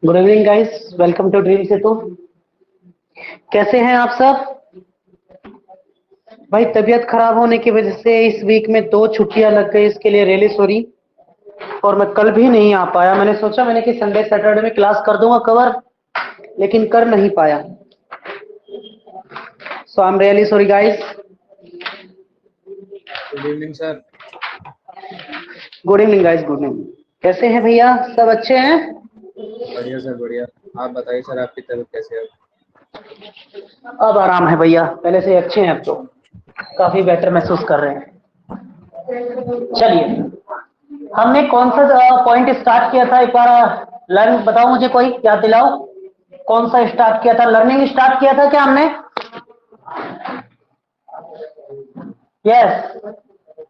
Good evening guys, welcome to dream Setu. कैसे हैं आप सब? भाई तबीयत खराब होने की वजह से इस वीक में 2 छुट्टियां लग गई, इसके लिए रियली सॉरी। और मैं कल भी नहीं आ पाया। मैंने सोचा कि संडे सैटरडे में क्लास कर दूंगा कवर, लेकिन कर नहीं पाया। So I am really sorry guys. Good evening sir. Good evening guys, good evening. कैसे हैं भैया? सब अच्छे हैं? बढ़िया सर बढ़िया। आप बताइए सर, आपकी तबीयत कैसे है? अब आराम है भैया, पहले से अच्छे हैं। अब तो काफी बेटर महसूस कर रहे हैं। चलिए, हमने कौन सा पॉइंट स्टार्ट किया था? एक बार लर्न बताओ मुझे, कोई याद दिलाओ। कौन सा स्टार्ट किया था? लर्निंग स्टार्ट किया था क्या हमने? यस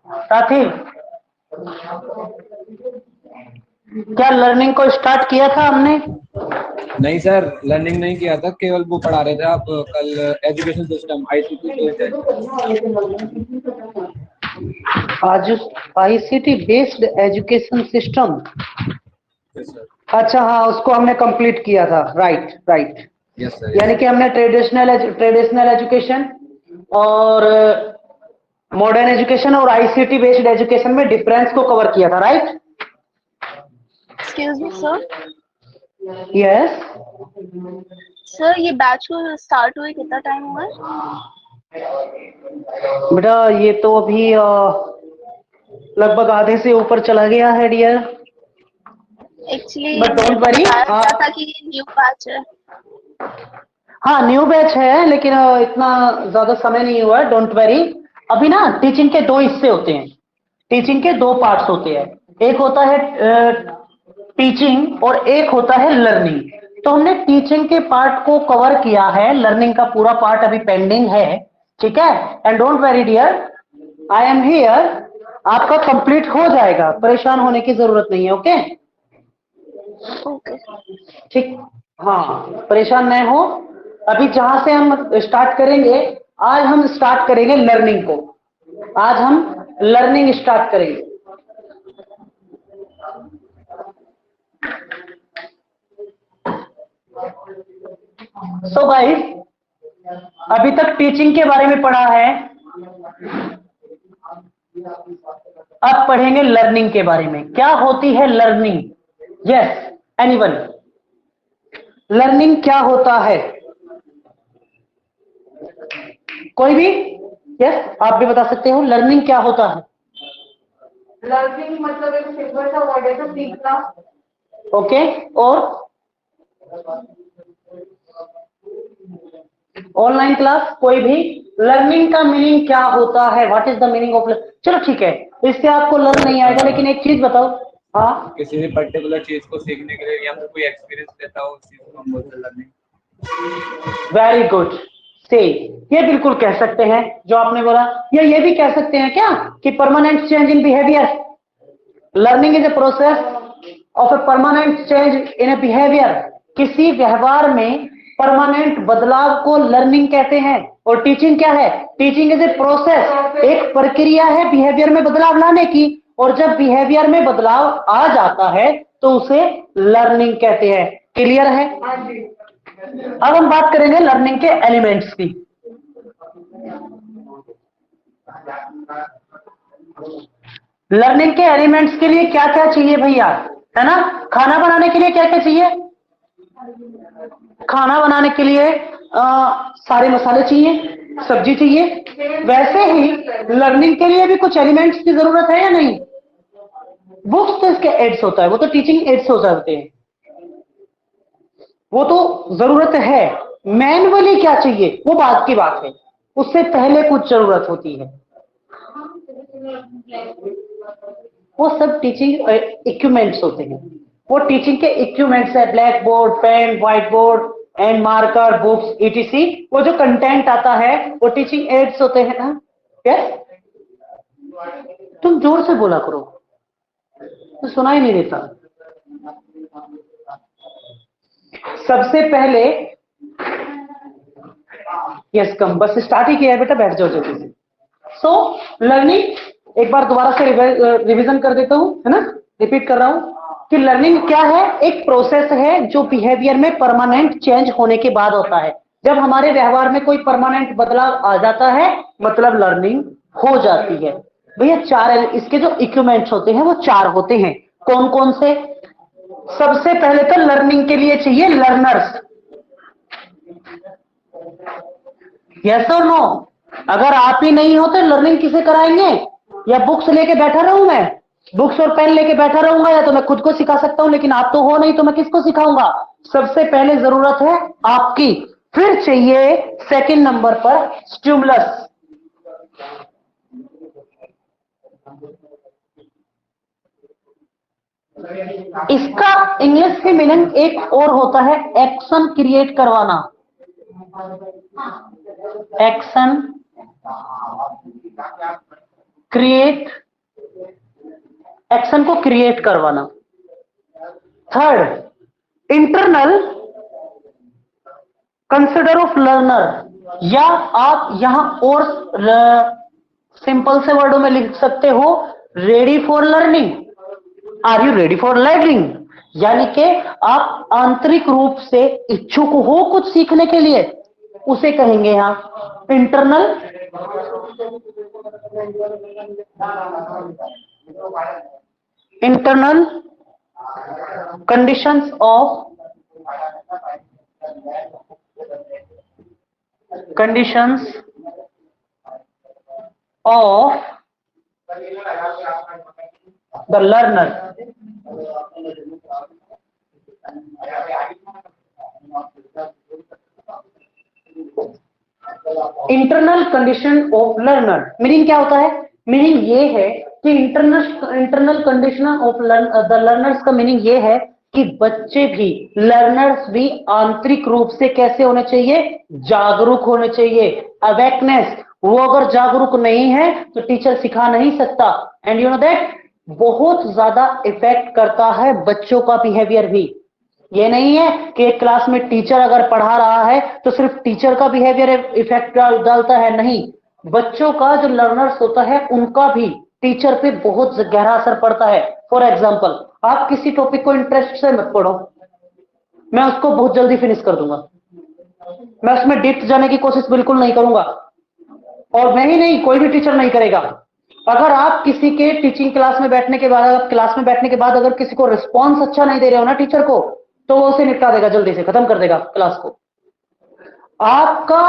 साथी, क्या लर्निंग को स्टार्ट किया था हमने? नहीं सर, लर्निंग नहीं किया था, केवल वो पढ़ा रहे थे आप कल। एजुकेशन सिस्टम आईसीटी बेस्ड है। आज ICT based education system. Yes sir. अच्छा हाँ, उसको हमने कंप्लीट किया था। Right right. Yes sir. यानी कि हमने ट्रेडिशनल एजुकेशन और मॉडर्न एजुकेशन और आईसीटी बेस्ड एजुकेशन में डिफरेंस को कवर किया था। Right? Excuse me sir. Yes sir ये बैच को स्टार्ट हुए कितना टाइम हुआ है? बेटा, ये तो अभी लगभग आधे से ऊपर चला गया है डियर। एक्चुअली बट मेरे डोंट को वरी। बताया गया था कि ये न्यू बैच है। हाँ न्यू बैच है, लेकिन इतना ज्यादा समय नहीं हुआ है। Don't worry. अभी ना टीचिंग के 2 हिस्से होते हैं। टीचिंग के 2 पार्ट्स होते हैं। एक होता है टीचिंग और एक होता है लर्निंग। तो हमने टीचिंग के पार्ट को कवर किया है, लर्निंग का पूरा पार्ट अभी पेंडिंग है। ठीक है? And don't worry dear, I am here. आपका कंप्लीट हो जाएगा, परेशान होने की जरूरत नहीं है। ओके? ओके ठीक। हाँ, परेशान न हो। अभी जहां से हम स्टार्ट करेंगे, आज हम स्टार्ट करेंगे लर्निंग को। आज हम लर्निंग स्टार्ट करेंगे। सो गाइस, अभी तक टीचिंग के बारे में पढ़ा है, अब पढ़ेंगे लर्निंग के बारे में। क्या होती है लर्निंग? Yes, anyone? लर्निंग क्या होता है? कोई भी? यस, आप भी बता सकते हो। लर्निंग क्या होता है? लर्निंग मतलब एक सिंपल सा वर्ड है, तो सीखना। ओके, और ऑनलाइन क्लास कोई भी? लर्निंग का मीनिंग क्या होता है? What is the meaning of? चलो ठीक है, इससे आपको लर्न नहीं आएगा, लेकिन एक चीज बताओ। हाँ, किसी भी पर्टिकुलर चीज को सीखने के लिए या फिर कोई एक्सपीरियंस लेता हो, उस चीज को हम बोलते हैं लर्निंग। Very good. से ये बिल्कुल कह सकते हैं जो आपने बोला। या ये भी कह सकते हैं क्या कि permanent change in behaviour. Learning is a process of a permanent change in A behaviour. किसी व्यवहार में परमानेंट बदलाव को लर्निंग कहते हैं। और टीचिंग क्या है? टीचिंग इज ए प्रोसेस, एक प्रक्रिया है बिहेवियर में बदलाव लाने की। और जब बिहेवियर में बदलाव आ जाता है तो उसे लर्निंग कहते हैं। क्लियर है? अब हम बात करेंगे लर्निंग के एलिमेंट्स की। लर्निंग के एलिमेंट्स के लिए क्या क्या चाहिए भैया? है ना? खाना बनाने के लिए क्या क्या चाहिए? खाना बनाने के लिए सारे मसाले चाहिए, सब्जी चाहिए। वैसे ही लर्निंग के लिए भी कुछ एलिमेंट्स की जरूरत है या नहीं? बुक्स तो इसके एड्स होता है, वो तो टीचिंग एड्स हो सकते हैं, वो तो जरूरत है। मैनुअली क्या चाहिए वो बात की बात है, उससे पहले कुछ जरूरत होती है। वो सब टीचिंग इक्विपमेंट्स होते हैं। वो टीचिंग के इक्विपमेंट्स है, black board, pen, white board and marker, books ETC. वो जो कंटेंट आता है वो टीचिंग एड्स होते हैं ना। यस, तुम जोर से बोला करो, तो सुनाई नहीं देता। सबसे पहले यस कम, बस स्टार्ट ही किया है बेटा, बैठ जाओ जल्दी से। सो लर्निंग एक बार दोबारा से रिवीजन कर देता हूं, है ना? रिपीट कर रहा हूं। कि लर्निंग क्या है, एक प्रोसेस है जो बिहेवियर में परमानेंट चेंज होने के बाद होता है। जब हमारे व्यवहार में कोई परमानेंट बदलाव आ जाता है मतलब लर्निंग हो जाती है। भैया चार इसके जो इक्विपमेंट्स होते हैं वो चार होते हैं। कौन कौन से? सबसे पहले तो लर्निंग के लिए चाहिए लर्नर्स। यस और नो? अगर आप ही नहीं हो तो लर्निंग किसे कराएंगे? या बुक्स लेके बैठा रहूं मैं? बुक्स और पेन लेके बैठा रहूंगा या तो मैं खुद को सिखा सकता हूं, लेकिन आप तो हो नहीं तो मैं किसको सिखाऊंगा? सबसे पहले जरूरत है आपकी। फिर चाहिए सेकंड नंबर पर स्टिमुलस। इसका इंग्लिश में मीनिंग एक और होता है, एक्शन क्रिएट करवाना। एक्शन क्रिएट, एक्शन को क्रिएट करवाना। Third, internal consider of learner, या आप यहां और सिंपल से वर्डों में लिख सकते हो, ready for learning. Are you ready for learning? यानी कि आप आंतरिक रूप से इच्छुक हो कुछ सीखने के लिए, उसे कहेंगे यहां internal internal conditions of the learner. Internal condition of learner meaning क्या होता है? मीनिंग ये है कि internal condition of the learners का मीनिंग ये है कि बच्चे भी, लर्नर्स भी आंतरिक रूप से कैसे होने चाहिए? जागरूक होने चाहिए, अवेकनेस। वो अगर जागरूक नहीं है तो टीचर सिखा नहीं सकता। एंड यू नो दैट बहुत ज्यादा इफेक्ट करता है बच्चों का बिहेवियर भी। ये नहीं है कि एक क्लास में टीचर अगर पढ़ा रहा है तो सिर्फ टीचर का बिहेवियर इफेक्ट डालता है, नहीं, बच्चों का जो लर्नर्स होता है उनका भी टीचर पे बहुत गहरा असर पड़ता है। फॉर एग्जाम्पल, आप किसी टॉपिक को इंटरेस्ट से मत पढ़ो, मैं उसको बहुत जल्दी फिनिश कर दूंगा, मैं उसमें डीप जाने की कोशिश बिल्कुल नहीं करूंगा, और मैं ही नहीं, कोई भी टीचर नहीं करेगा। अगर आप किसी के टीचिंग क्लास में बैठने के बाद, क्लास में बैठने के बाद अगर किसी को रिस्पॉन्स अच्छा नहीं दे रहे हो ना टीचर को, तो वो उसे निपटा देगा, जल्दी से खत्म कर देगा क्लास को। आपका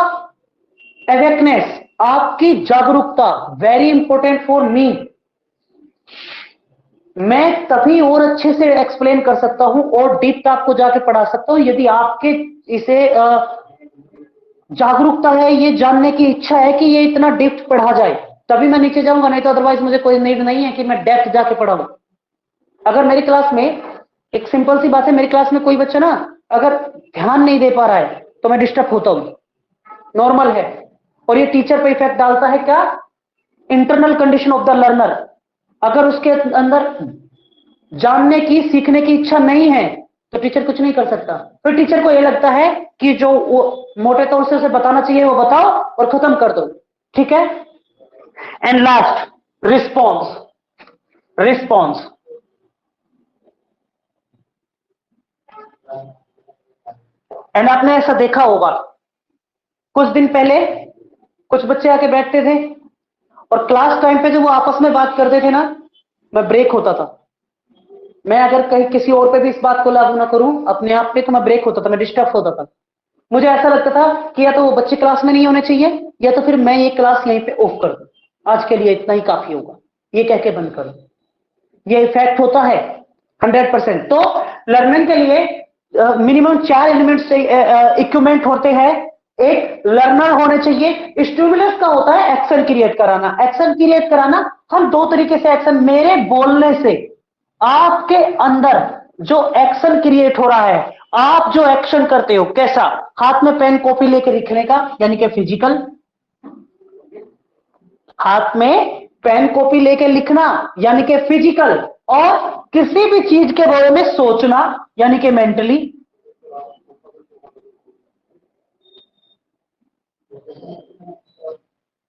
अवेकनेस, आपकी जागरूकता वेरी इंपॉर्टेंट फॉर मी। मैं तभी और अच्छे से एक्सप्लेन कर सकता हूं और डीप आपको जाके पढ़ा सकता हूं यदि आपके इसे जागरूकता है, ये जानने की इच्छा है कि ये इतना डीप पढ़ा जाए, तभी मैं नीचे जाऊंगा, नहीं तो अदरवाइज मुझे कोई नीड नहीं है कि मैं डेप्थ जाके पढ़ाऊं। अगर मेरी क्लास में, एक सिंपल सी बात है, मेरी क्लास में कोई बच्चा ना अगर ध्यान नहीं दे पा रहा है तो मैं डिस्टर्ब होता हूं, नॉर्मल है। और ये टीचर पे इफेक्ट डालता है क्या? Internal condition of the learner. अगर उसके अंदर जानने की, सीखने की इच्छा नहीं है तो टीचर कुछ नहीं कर सकता। फिर टिचर को ये लगता है कि जो वो मोटे तौर से उसे बताना चाहिए वो बताओ और खत्म कर दो, ठीक है। And last, response. Response and आपने ऐसा देखा होगा, कुछ दिन पहले कुछ बच्चे आके बैठते थे और क्लास टाइम पे जो वो आपस में बात करते थे ना, मैं ब्रेक होता था। मैं अगर कहीं किसी और पे भी इस बात को लागू ना करूं अपने आप पे, तो मैं ब्रेक होता था, मैं डिस्टर्ब होता था। मुझे ऐसा लगता था कि या तो वो बच्चे क्लास में नहीं होने चाहिए या तो फिर मैं ये क्लास यहीं पे ऑफ कर दूं, आज के लिए इतना ही काफी होगा, ये कह के बंद करूं। ये इफेक्ट होता है 100%। तो लर्निंग के लिए मिनिमम 4 एलिमेंट्स इक्विपमेंट होते हैं। एक, लर्नर होने चाहिए। स्टिमुलस का होता है एक्शन क्रिएट कराना। एक्शन क्रिएट कराना हम दो तरीके से, एक्शन मेरे बोलने से आपके अंदर जो एक्शन क्रिएट हो रहा है, आप जो एक्शन करते हो कैसा, हाथ में पेन कॉपी लेकर लिखने का यानी कि फिजिकल, हाथ में पेन कॉपी लेकर लिखना यानी कि फिजिकल, और किसी भी चीज के बारे में सोचना यानी कि मेंटली।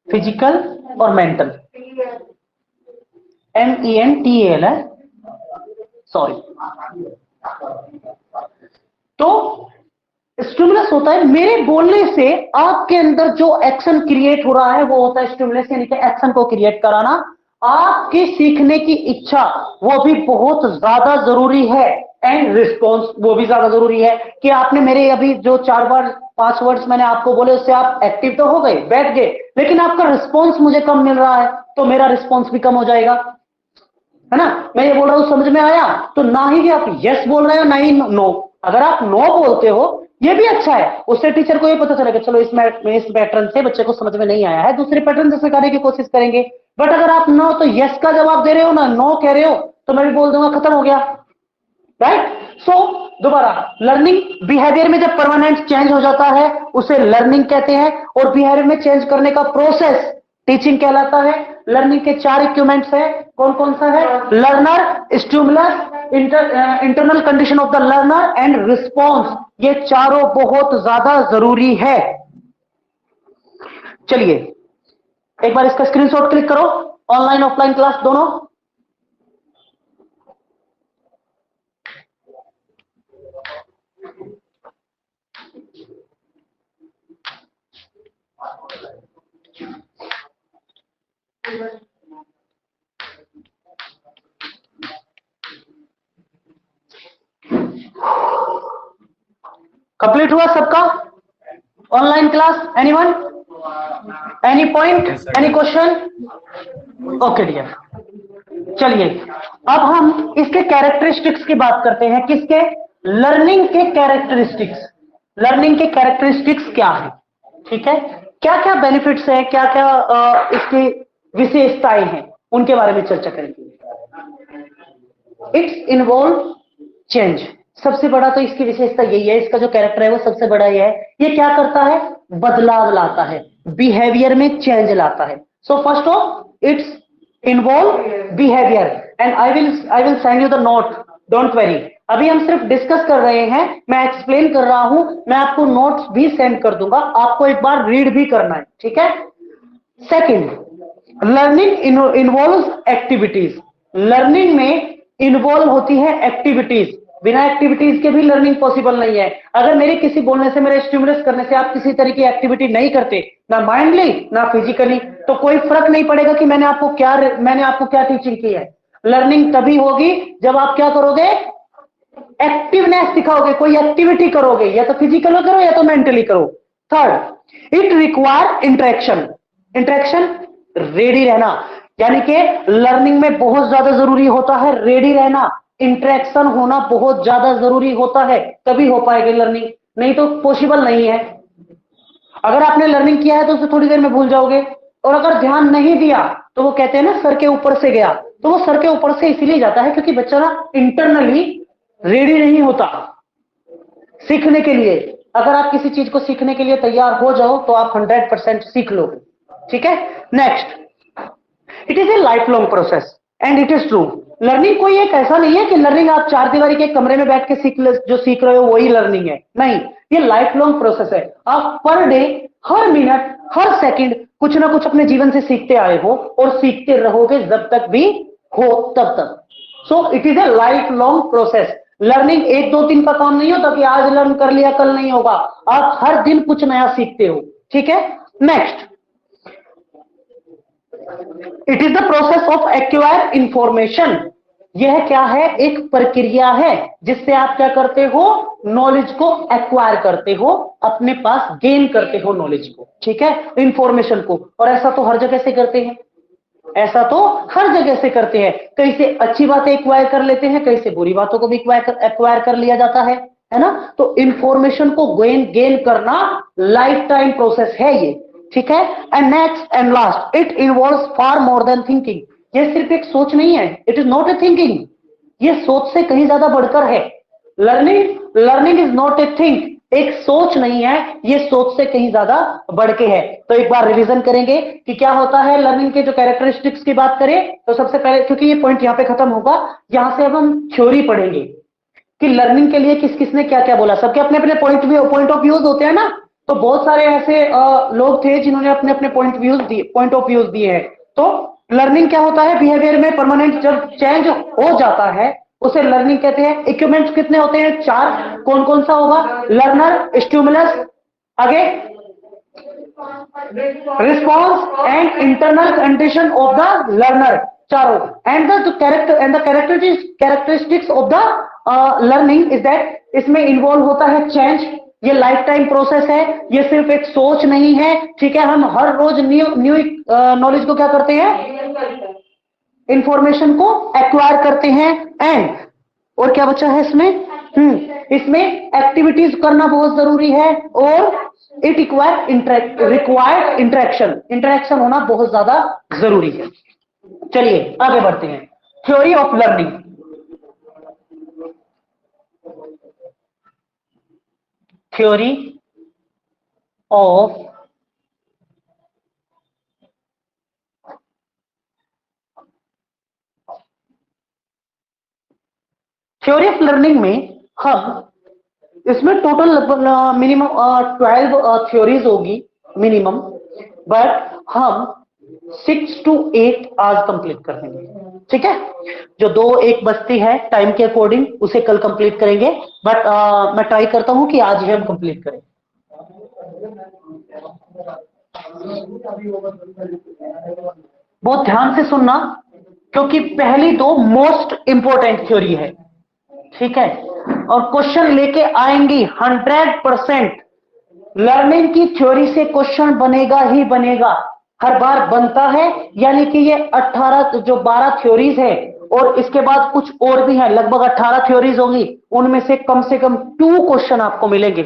फिजिकल और मेंटल, MENTAL है। सॉरी। तो स्टिमुलस होता है मेरे बोलने से आपके अंदर जो एक्शन क्रिएट हो रहा है वो होता है स्टिमुलस, यानी कि एक्शन को क्रिएट कराना। आपकी सीखने की इच्छा वो भी बहुत ज्यादा जरूरी है, एंड रिस्पॉन्स वो भी ज्यादा जरूरी है कि आपने मेरे अभी जो 4 बार 5 वर्ड्स मैंने आपको बोले उससे आप एक्टिव तो हो गए, बैठ गए, लेकिन आपका रिस्पॉन्स मुझे कम मिल रहा है तो मेरा रिस्पॉन्स भी कम हो जाएगा, है ना। मैं ये बोल रहा हूं समझ में आया? तो ना ही आप यस बोल रहे हो ना ही नो। अगर आप नो बोलते हो ये भी अच्छा है, उससे टीचर को ये पता चलेगा चलो इस पैटर्न से बच्चे को समझ में नहीं आया है, दूसरे पैटर्न से सिखाने की कोशिश करेंगे। बट अगर आप नो तो यस का जवाब दे रहे हो ना नो कह रहे हो तो मैं भी बोल दूंगा खत्म हो गया, राइट। सो दोबारा, लर्निंग बिहेवियर में जब परमानेंट चेंज हो जाता है उसे लर्निंग कहते हैं, और बिहेवियर में चेंज करने का प्रोसेस टीचिंग कहलाता है। लर्निंग के 4 इक्विपमेंट्स है, कौन कौन सा है? Learner, stimulus, internal condition of the learner and response. ये चारों बहुत ज्यादा जरूरी है। चलिए एक बार इसका स्क्रीनशॉट क्लिक करो, ऑनलाइन ऑफलाइन क्लास दोनों। कंप्लीट हुआ सबका online class? Anyone, any point, any question? Okay dear, चलिए अब हम इसके कैरेक्टरिस्टिक्स की बात करते हैं। किसके? लर्निंग के कैरेक्टरिस्टिक्स। लर्निंग के कैरेक्टरिस्टिक्स क्या है, ठीक है, क्या क्या बेनिफिट्स है, क्या क्या इसकी विशेषताएं हैं, उनके बारे में चर्चा करेंगे। इट्स इन्वॉल्व चेंज, सबसे बड़ा तो इसकी विशेषता यही है, इसका जो कैरेक्टर है वो सबसे बड़ा ये है, ये क्या करता है? बदलाव लाता है, बिहेवियर में चेंज लाता है। सो first of its involve behaviour, and I will send you the note, don't worry. अभी हम सिर्फ डिस्कस कर रहे हैं, मैं एक्सप्लेन कर रहा हूं, मैं आपको नोट्स भी सेंड कर दूंगा, आपको एक बार रीड भी करना है, ठीक है। Second, learning involve activities. Learning में इन्वॉल्व होती है एक्टिविटीज, बिना एक्टिविटीज के भी लर्निंग पॉसिबल नहीं है। अगर मेरे किसी बोलने से, मेरे स्टिमुलस करने से आप किसी तरह की एक्टिविटी नहीं करते, ना माइंडली ना फिजिकली, तो कोई फर्क नहीं पड़ेगा कि मैंने आपको क्या टीचिंग की है। लर्निंग तभी होगी जब आप क्या करोगे? एक्टिवनेस दिखाओगे, कोई एक्टिविटी करोगे, या तो फिजिकल करो या तो मेंटली करो। Third, it require interaction. Interaction, ready रहना, यानी कि लर्निंग में बहुत ज्यादा जरूरी होता है रेडी रहना, इंटरेक्शन होना बहुत ज्यादा जरूरी होता है, तभी हो पाएगी लर्निंग, नहीं तो पॉसिबल नहीं है। अगर आपने लर्निंग किया है तो उसे थोड़ी देर में भूल जाओगे, और अगर ध्यान नहीं दिया तो वो कहते हैं ना सर के ऊपर से गया, तो वो सर के ऊपर से इसीलिए जाता है क्योंकि बच्चा ना इंटरनली रेडी नहीं होता सीखने के लिए। अगर आप किसी चीज को सीखने के लिए तैयार हो जाओ तो आप 100% सीख लोगे, ठीक है। Next, it is a life long process and it is true. Learning कोई एक ऐसा नहीं है कि लर्निंग आप 4 दीवारी के कमरे में बैठ के जो सीख रहे हो वही लर्निंग है, नहीं, ये लाइफ लॉन्ग प्रोसेस है। आप पर डे, हर मिनट, हर सेकंड कुछ ना कुछ अपने जीवन से सीखते आए हो और सीखते रहोगे जब तक भी हो तब तक। So it is a life long process. Learning 1-2 दिन का काम नहीं होता कि आज लर्न कर लिया कल नहीं होगा, आप हर दिन कुछ नया सीखते हो, ठीक है। Next, it is the process of acquire information. यह क्या है? एक प्रक्रिया है जिससे आप क्या करते हो? नॉलेज को एक्वायर करते हो, अपने पास गेन करते हो नॉलेज को, ठीक है, इंफॉर्मेशन को। और ऐसा तो हर जगह से करते हैं, ऐसा तो हर जगह से करते हैं। कहीं से अच्छी बातें एक्वायर कर लेते हैं, कहीं से बुरी बातों को भी एक्वायर कर लिया जाता है ना। तो इंफॉर्मेशन को गेन करना लाइफ टाइम प्रोसेस है ये, ठीक है। And next and last, it involves far more than thinking. ये सिर्फ एक सोच नहीं है, it is not a thinking, ये सोच से कहीं ज्यादा बढ़कर है। Learning is not a think, एक सोच नहीं है, ये सोच से कहीं ज्यादा बढ़ के है। तो एक बार रिवीजन करेंगे कि क्या होता है लर्निंग के जो कैरेक्टरिस्टिक्स की बात करें तो सबसे पहले, क्योंकि ये पॉइंट यहां पे खत्म होगा, यहां से अब हम थ्योरी पढ़ेंगे कि लर्निंग के लिए किस किसने क्या क्या बोला। सबके अपने अपने पॉइंट ऑफ व्यूज होते हैं ना, तो बहुत सारे ऐसे लोग थे जिन्होंने अपने अपने पॉइंट ऑफ व्यूज दिए हैं। तो लर्निंग क्या होता है? बिहेवियर में परमानेंट जब चेंज हो जाता है उसे लर्निंग कहते हैं। इक्विपमेंट्स कितने होते हैं? 4। कौन कौन सा होगा? लर्नर, स्टिमुलस, आगे response and internal condition of the learner, चारों। And the characteristics of the learning is that, इसमें इन्वॉल्व होता है चेंज। ये लाइफ टाइम प्रोसेस है, ये सिर्फ एक सोच नहीं है, ठीक है। हम हर रोज न्यू नॉलेज को क्या करते हैं? इंफॉर्मेशन को एक्वायर करते हैं। एंड और क्या बचा है इसमें? इसमें एक्टिविटीज करना बहुत जरूरी है, और इट रिक्वायर्ड इंटरेक्शन होना बहुत ज्यादा जरूरी है। चलिए आगे बढ़ते हैं। Theory of learning. Theory of learning में हम इसमें टोटल मिनिमम 12 थ्योरीज होगी मिनिमम, बट हम 6 to 8 आज कंप्लीट कर देंगे, ठीक है। जो 2-1 बचती है टाइम के अकॉर्डिंग उसे कल कंप्लीट करेंगे, बट मैं ट्राई करता हूं कि आज ही हम कंप्लीट करें। बहुत ध्यान से सुनना, क्योंकि पहली 2 मोस्ट इंपॉर्टेंट थ्योरी है, ठीक है। और क्वेश्चन लेके आएंगी 100%। लर्निंग की थ्योरी से क्वेश्चन बनेगा ही बनेगा, हर बार बनता है। यानी कि ये 12 थ्योरीज है, और इसके बाद कुछ और भी है, लगभग 18 थ्योरीज होंगी। उनमें से कम 2 क्वेश्चन आपको मिलेंगे।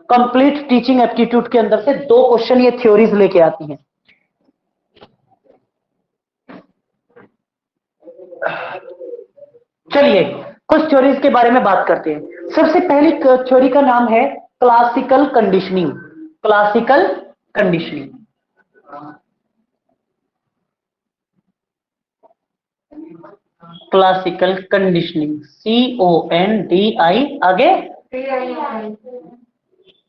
कंप्लीट टीचिंग एप्टीट्यूड के अंदर से 2 क्वेश्चन ये थ्योरीज लेके आती हैं। चलिए कुछ थ्योरीज के बारे में बात करते हैं। सबसे पहली थ्योरी का नाम है classical conditioning. Classical conditioning, classical conditioning, CONDI, आगे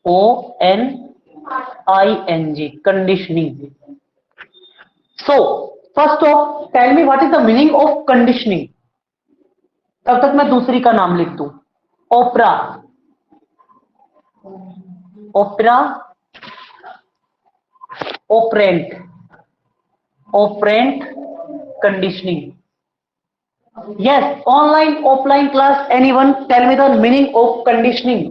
ONING, conditioning. So first of tell me what is the meaning of conditioning. तब तक मैं दूसरी का नाम लिख दूं। Opera, opera, operant, operant conditioning. Yes, online, offline class, anyone tell me the meaning of conditioning?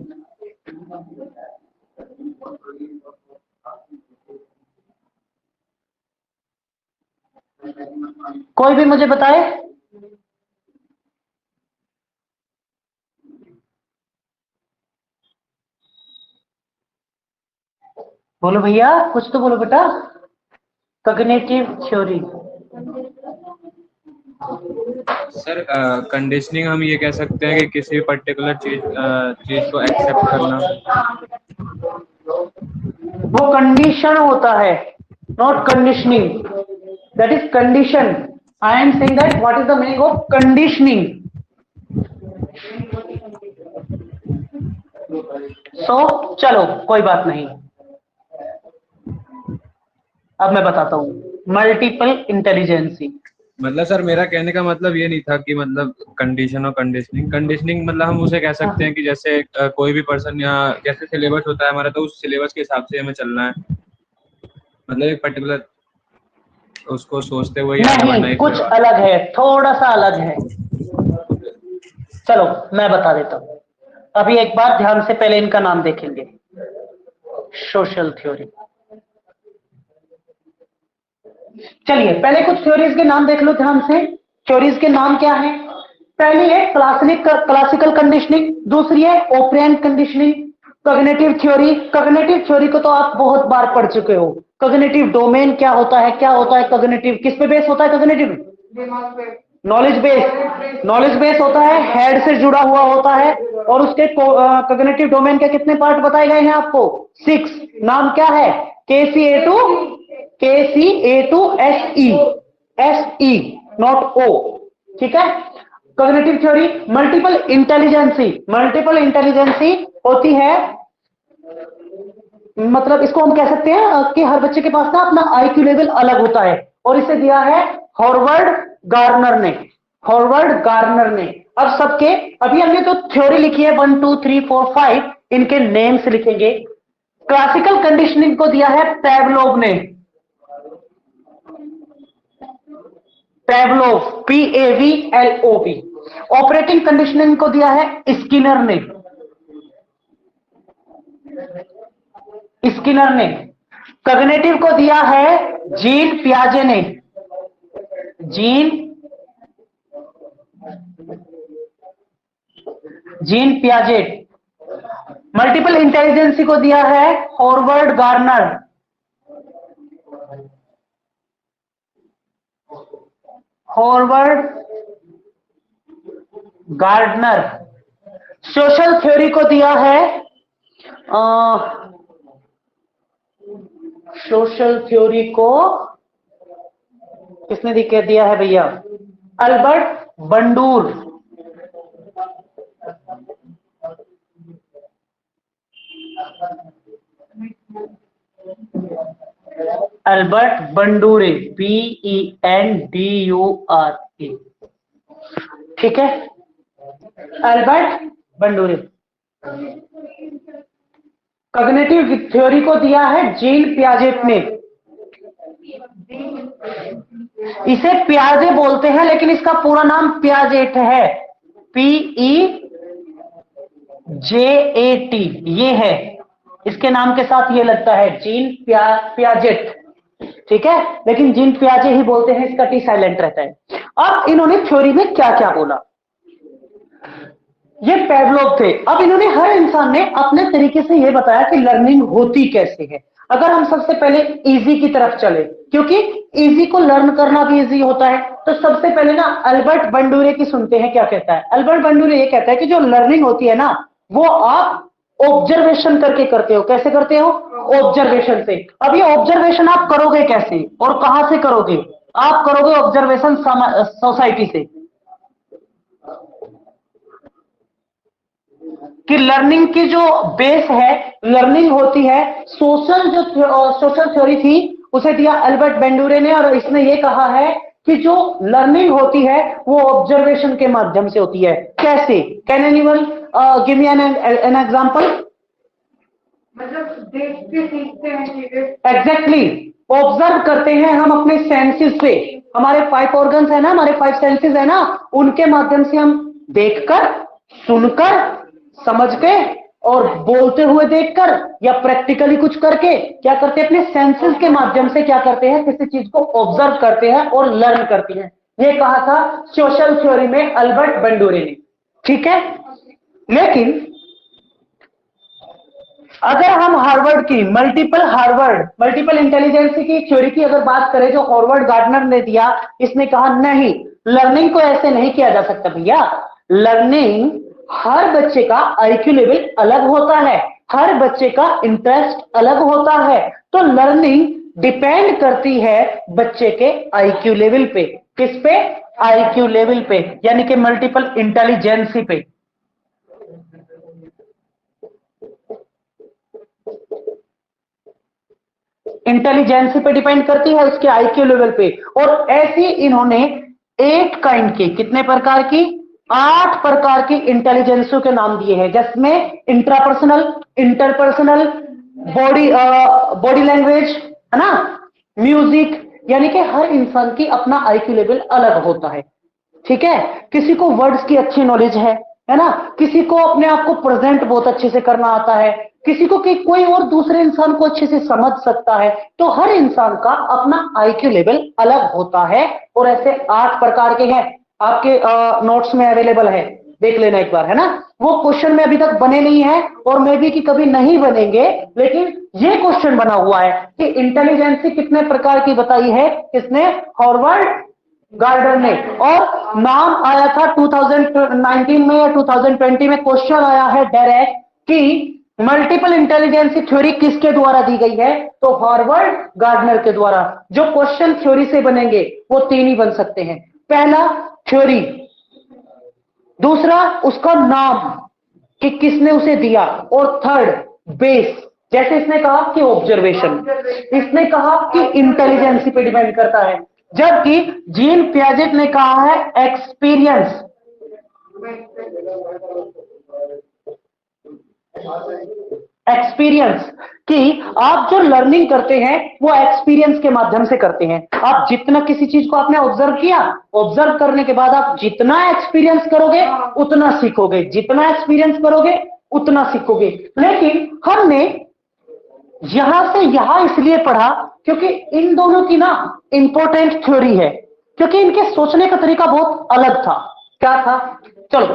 कोई भी मुझे बताए? बोलो भैया, कुछ तो बोलो बेटा। Cognitive theory. सर कंडीशनिंग हम ये कह सकते हैं कि किसी भी पर्टिकुलर चीज को एक्सेप्ट करना। वो कंडीशन होता है, not conditioning, that is condition. I am saying that what is the meaning of conditioning. So चलो कोई बात नहीं, अब मैं बताता हूं। Multiple intelligence. मतलब सर मेरा कहने का मतलब ये नहीं था कि मतलब कंडीशन और कंडीशनिंग मतलब हम उसे कह सकते हैं कि जैसे कोई भी पर्सन या जैसे सिलेबस होता है हमारा, तो उस सिलेबस के हिसाब से हमें चलना है। मतलब एक पर्टिकुलर उसको सोचते हुए नहीं, कुछ अलग है, थोड़ा सा अलग है। चलो मैं बता देता हूं। अभी एक बार ध्यान से पहले इनका नाम देखेंगे। Social theory. चलिए पहले कुछ थ्योरीज के नाम देख लो ध्यान से। थ्योरीज के नाम क्या है? पहली है क्लासिकल कंडीशनिंग, दूसरी है operant conditioning, cognitive theory. Cognitive theory को तो आप बहुत बार पढ़ चुके हो। कॉग्निटिव डोमेन क्या होता है? क्या होता है कॉग्निटिव? किस पे बेस होता है cognitive? Knowledge base. Knowledge base होता है, हेड से जुड़ा हुआ होता है, और उसके कॉग्निटिव डोमेन के कितने पार्ट बताए गए हैं आपको? 6। नाम क्या है? KCA2SE, नॉट O, ठीक है। Cognitive theory. Multiple intelligence. Multiple intelligence होती है, मतलब इसको हम कह सकते हैं कि हर बच्चे के पास ना अपना IQ लेवल अलग होता है, और इसे दिया है हॉवर्ड गार्नर ने। हॉवर्ड गार्नर ने अब सबके, अभी हमने तो थ्योरी लिखी है 1 2 3 4 5, इनके नेम्स लिखेंगे। क्लासिकल कंडीशनिंग को दिया है पैवलोव ने, पैवलोव, PAVLOV। ऑपरेटिंग कंडीशनिंग को दिया है स्किनर ने, स्किनर ने। कॉग्निटिव को दिया है जीन पियाजे ने, जीन पियाजेट। मल्टीपल इंटेलिजेंसी को दिया है Howard Gardner, Howard Gardner. Social theory को दिया है सोशल थ्योरी को किसने दिया है भैया? अल्बर्ट बंडूर, अल्बर्ट बंडूरे, BENDURE, ठीक है, अल्बर्ट बंडूरे। कॉग्निटिव थ्योरी को दिया है जीन पियाजेट ने, इसे पियाजे बोलते हैं लेकिन इसका पूरा नाम पियाजेट है, PEJAT, ये है, इसके नाम के साथ ये लगता है जीन पियाजेट, ठीक है, लेकिन जीन पियाजे ही बोलते हैं, इसका टी साइलेंट रहता है। अब इन्होंने थ्योरी में क्या क्या बोला, ये पैवलोव थे। अब इन्होंने, हर इंसान ने अपने तरीके से ये बताया कि लर्निंग होती कैसे है। अगर हम सबसे पहले इजी की तरफ चले, क्योंकि इजी को लर्न करना भी इजी होता है, तो सबसे पहले ना अल्बर्ट बंडूरे की सुनते हैं क्या कहता है। अल्बर्ट बंडूरे ये कहता है कि जो लर्निंग होती है ना, वो आप ऑब्जर्वेशन करके करते हो। कैसे करते हो? ऑब्जर्वेशन से। अब ये ऑब्जर्वेशन आप करोगे कैसे और कहां से करोगे? आप करोगे ऑब्जर्वेशन सोसाइटी से। कि लर्निंग की जो बेस है, लर्निंग होती है, सोशल थ्योरी थी, उसे दिया अल्बर्ट बंडूरे ने, और इसने ये कहा है कि जो लर्निंग होती है वो ऑब्जर्वेशन के माध्यम से होती है। कैसे? Can anyone give me an example? मतलब देख के सीखते हैं चीजें। एग्जैक्टली, ऑब्जर्व करते हैं हम अपने सेंसेस से। हमारे 5 ऑर्गन्स है ना, हमारे 5 सेंसेस है ना, उनके माध्यम से हम देखकर, सुनकर, समझ के और बोलते हुए देखकर या प्रैक्टिकली कुछ करके क्या करते हैं, अपने सेंसेस के माध्यम से क्या करते हैं, किसी चीज को ऑब्जर्व करते हैं और लर्न करते हैं। ये कहा था सोशल थ्योरी में अल्बर्ट बंडूरे ने, ठीक है। लेकिन अगर हम हार्वर्ड की मल्टीपल इंटेलिजेंसी की थ्योरी की अगर बात करें, जो हॉवर्ड गार्डनर ने दिया, इसने कहा नहीं, लर्निंग को ऐसे नहीं किया जा सकता भैया। लर्निंग, हर बच्चे का आईक्यू लेवल अलग होता है, हर बच्चे का इंटरेस्ट अलग होता है, तो लर्निंग डिपेंड करती है बच्चे के आईक्यू लेवल पे। किस पे? आईक्यू लेवल पे, यानी कि मल्टीपल इंटेलिजेंसी पे। इंटेलिजेंसी पे डिपेंड करती है, उसके आईक्यू लेवल पे। और ऐसी इन्होंने 8 काइंड की, कितने प्रकार की? 8 प्रकार की इंटेलिजेंसों के नाम दिए हैं, जिसमें इंट्रापर्सनल, इंटरपर्सनल, बॉडी लैंग्वेज, है ना, म्यूजिक, यानी कि हर इंसान की अपना आईक्यू लेवल अलग होता है, ठीक है। किसी को वर्ड्स की अच्छी नॉलेज है ना, किसी को अपने आप को प्रेजेंट बहुत अच्छे से करना आता है, किसी को कि कोई और दूसरे इंसान को अच्छे से समझ सकता है। तो हर इंसान का अपना आईक्यू लेवल अलग होता है, और ऐसे 8 प्रकार के हैं। आपके नोट्स में अवेलेबल है, देख लेना एक बार, है ना। वो क्वेश्चन में अभी तक बने नहीं है, और मे बी कि कभी नहीं बनेंगे, लेकिन ये क्वेश्चन बना हुआ है कि इंटेलिजेंसी कितने प्रकार की बताई है, किसने? हॉवर्ड गार्डनर ने। और नाम आया था 2019 में या 2020 में, क्वेश्चन आया है डायरेक्ट कि मल्टीपल इंटेलिजेंसी थ्योरी किसके द्वारा दी गई है? तो हॉवर्ड गार्डनर के द्वारा। जो क्वेश्चन थ्योरी से बनेंगे वो 3 ही बन सकते हैं। पहला थ्योरी, दूसरा उसका नाम कि किसने उसे दिया, और थर्ड बेस, जैसे इसने कहा कि ऑब्जर्वेशन, इसने कहा कि इंटेलिजेंसी पे डिपेंड करता है, जबकि जीन पियाजेट ने कहा है एक्सपीरियंस, एक्सपीरियंस, कि आप जो लर्निंग करते हैं वो एक्सपीरियंस के माध्यम से करते हैं। आप जितना किसी चीज को आपने ऑब्जर्व किया, ऑब्जर्व करने के बाद आप जितना एक्सपीरियंस करोगे उतना सीखोगे, जितना एक्सपीरियंस करोगे उतना सीखोगे। लेकिन हमने यहां से यहां इसलिए पढ़ा क्योंकि इन दोनों की ना इंपॉर्टेंट थ्योरी है, क्योंकि इनके सोचने का तरीका बहुत अलग था। क्या था? चलो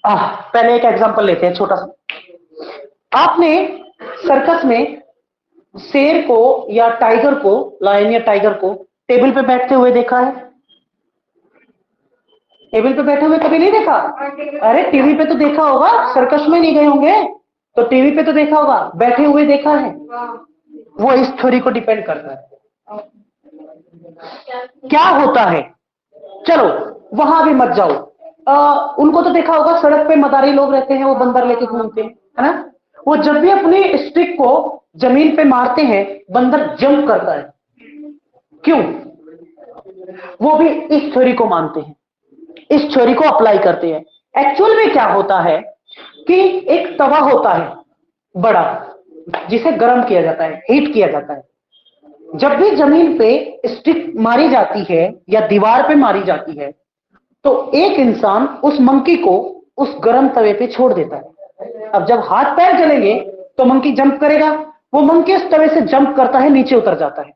पहले एक एग्जांपल लेते हैं छोटा सा। आपने सर्कस में शेर को या टाइगर को, लायन या टाइगर को टेबल पे बैठते हुए देखा है? टेबल पे बैठे हुए कभी नहीं देखा? अरे टीवी पे तो देखा होगा, सर्कस में नहीं गए होंगे तो टीवी पे तो देखा होगा, बैठे हुए देखा है। वो इस थ्योरी को डिपेंड करता है। क्या होता है, चलो वहां भी मत जाओ। उनको तो देखा होगा, सड़क पे मदारी लोग रहते हैं, वो बंदर लेके घूमते हैं, है ना? वो जब भी अपनी स्टिक को जमीन पे मारते हैं बंदर जंप करता है। क्यों? वो भी इस थ्योरी को मानते हैं, इस थ्योरी को अप्लाई करते हैं। एक्चुअल में क्या होता है कि एक तवा होता है बड़ा, जिसे गर्म किया जाता है, हीट किया जाता है। जब भी जमीन पे स्टिक मारी जाती है या दीवार पे मारी जाती है तो एक इंसान उस मंकी को उस गर्म तवे पे छोड़ देता है। अब जब हाथ पैर जलेंगे तो मंकी जंप करेगा, वो मंकी उस तवे से जंप करता है, नीचे उतर जाता है।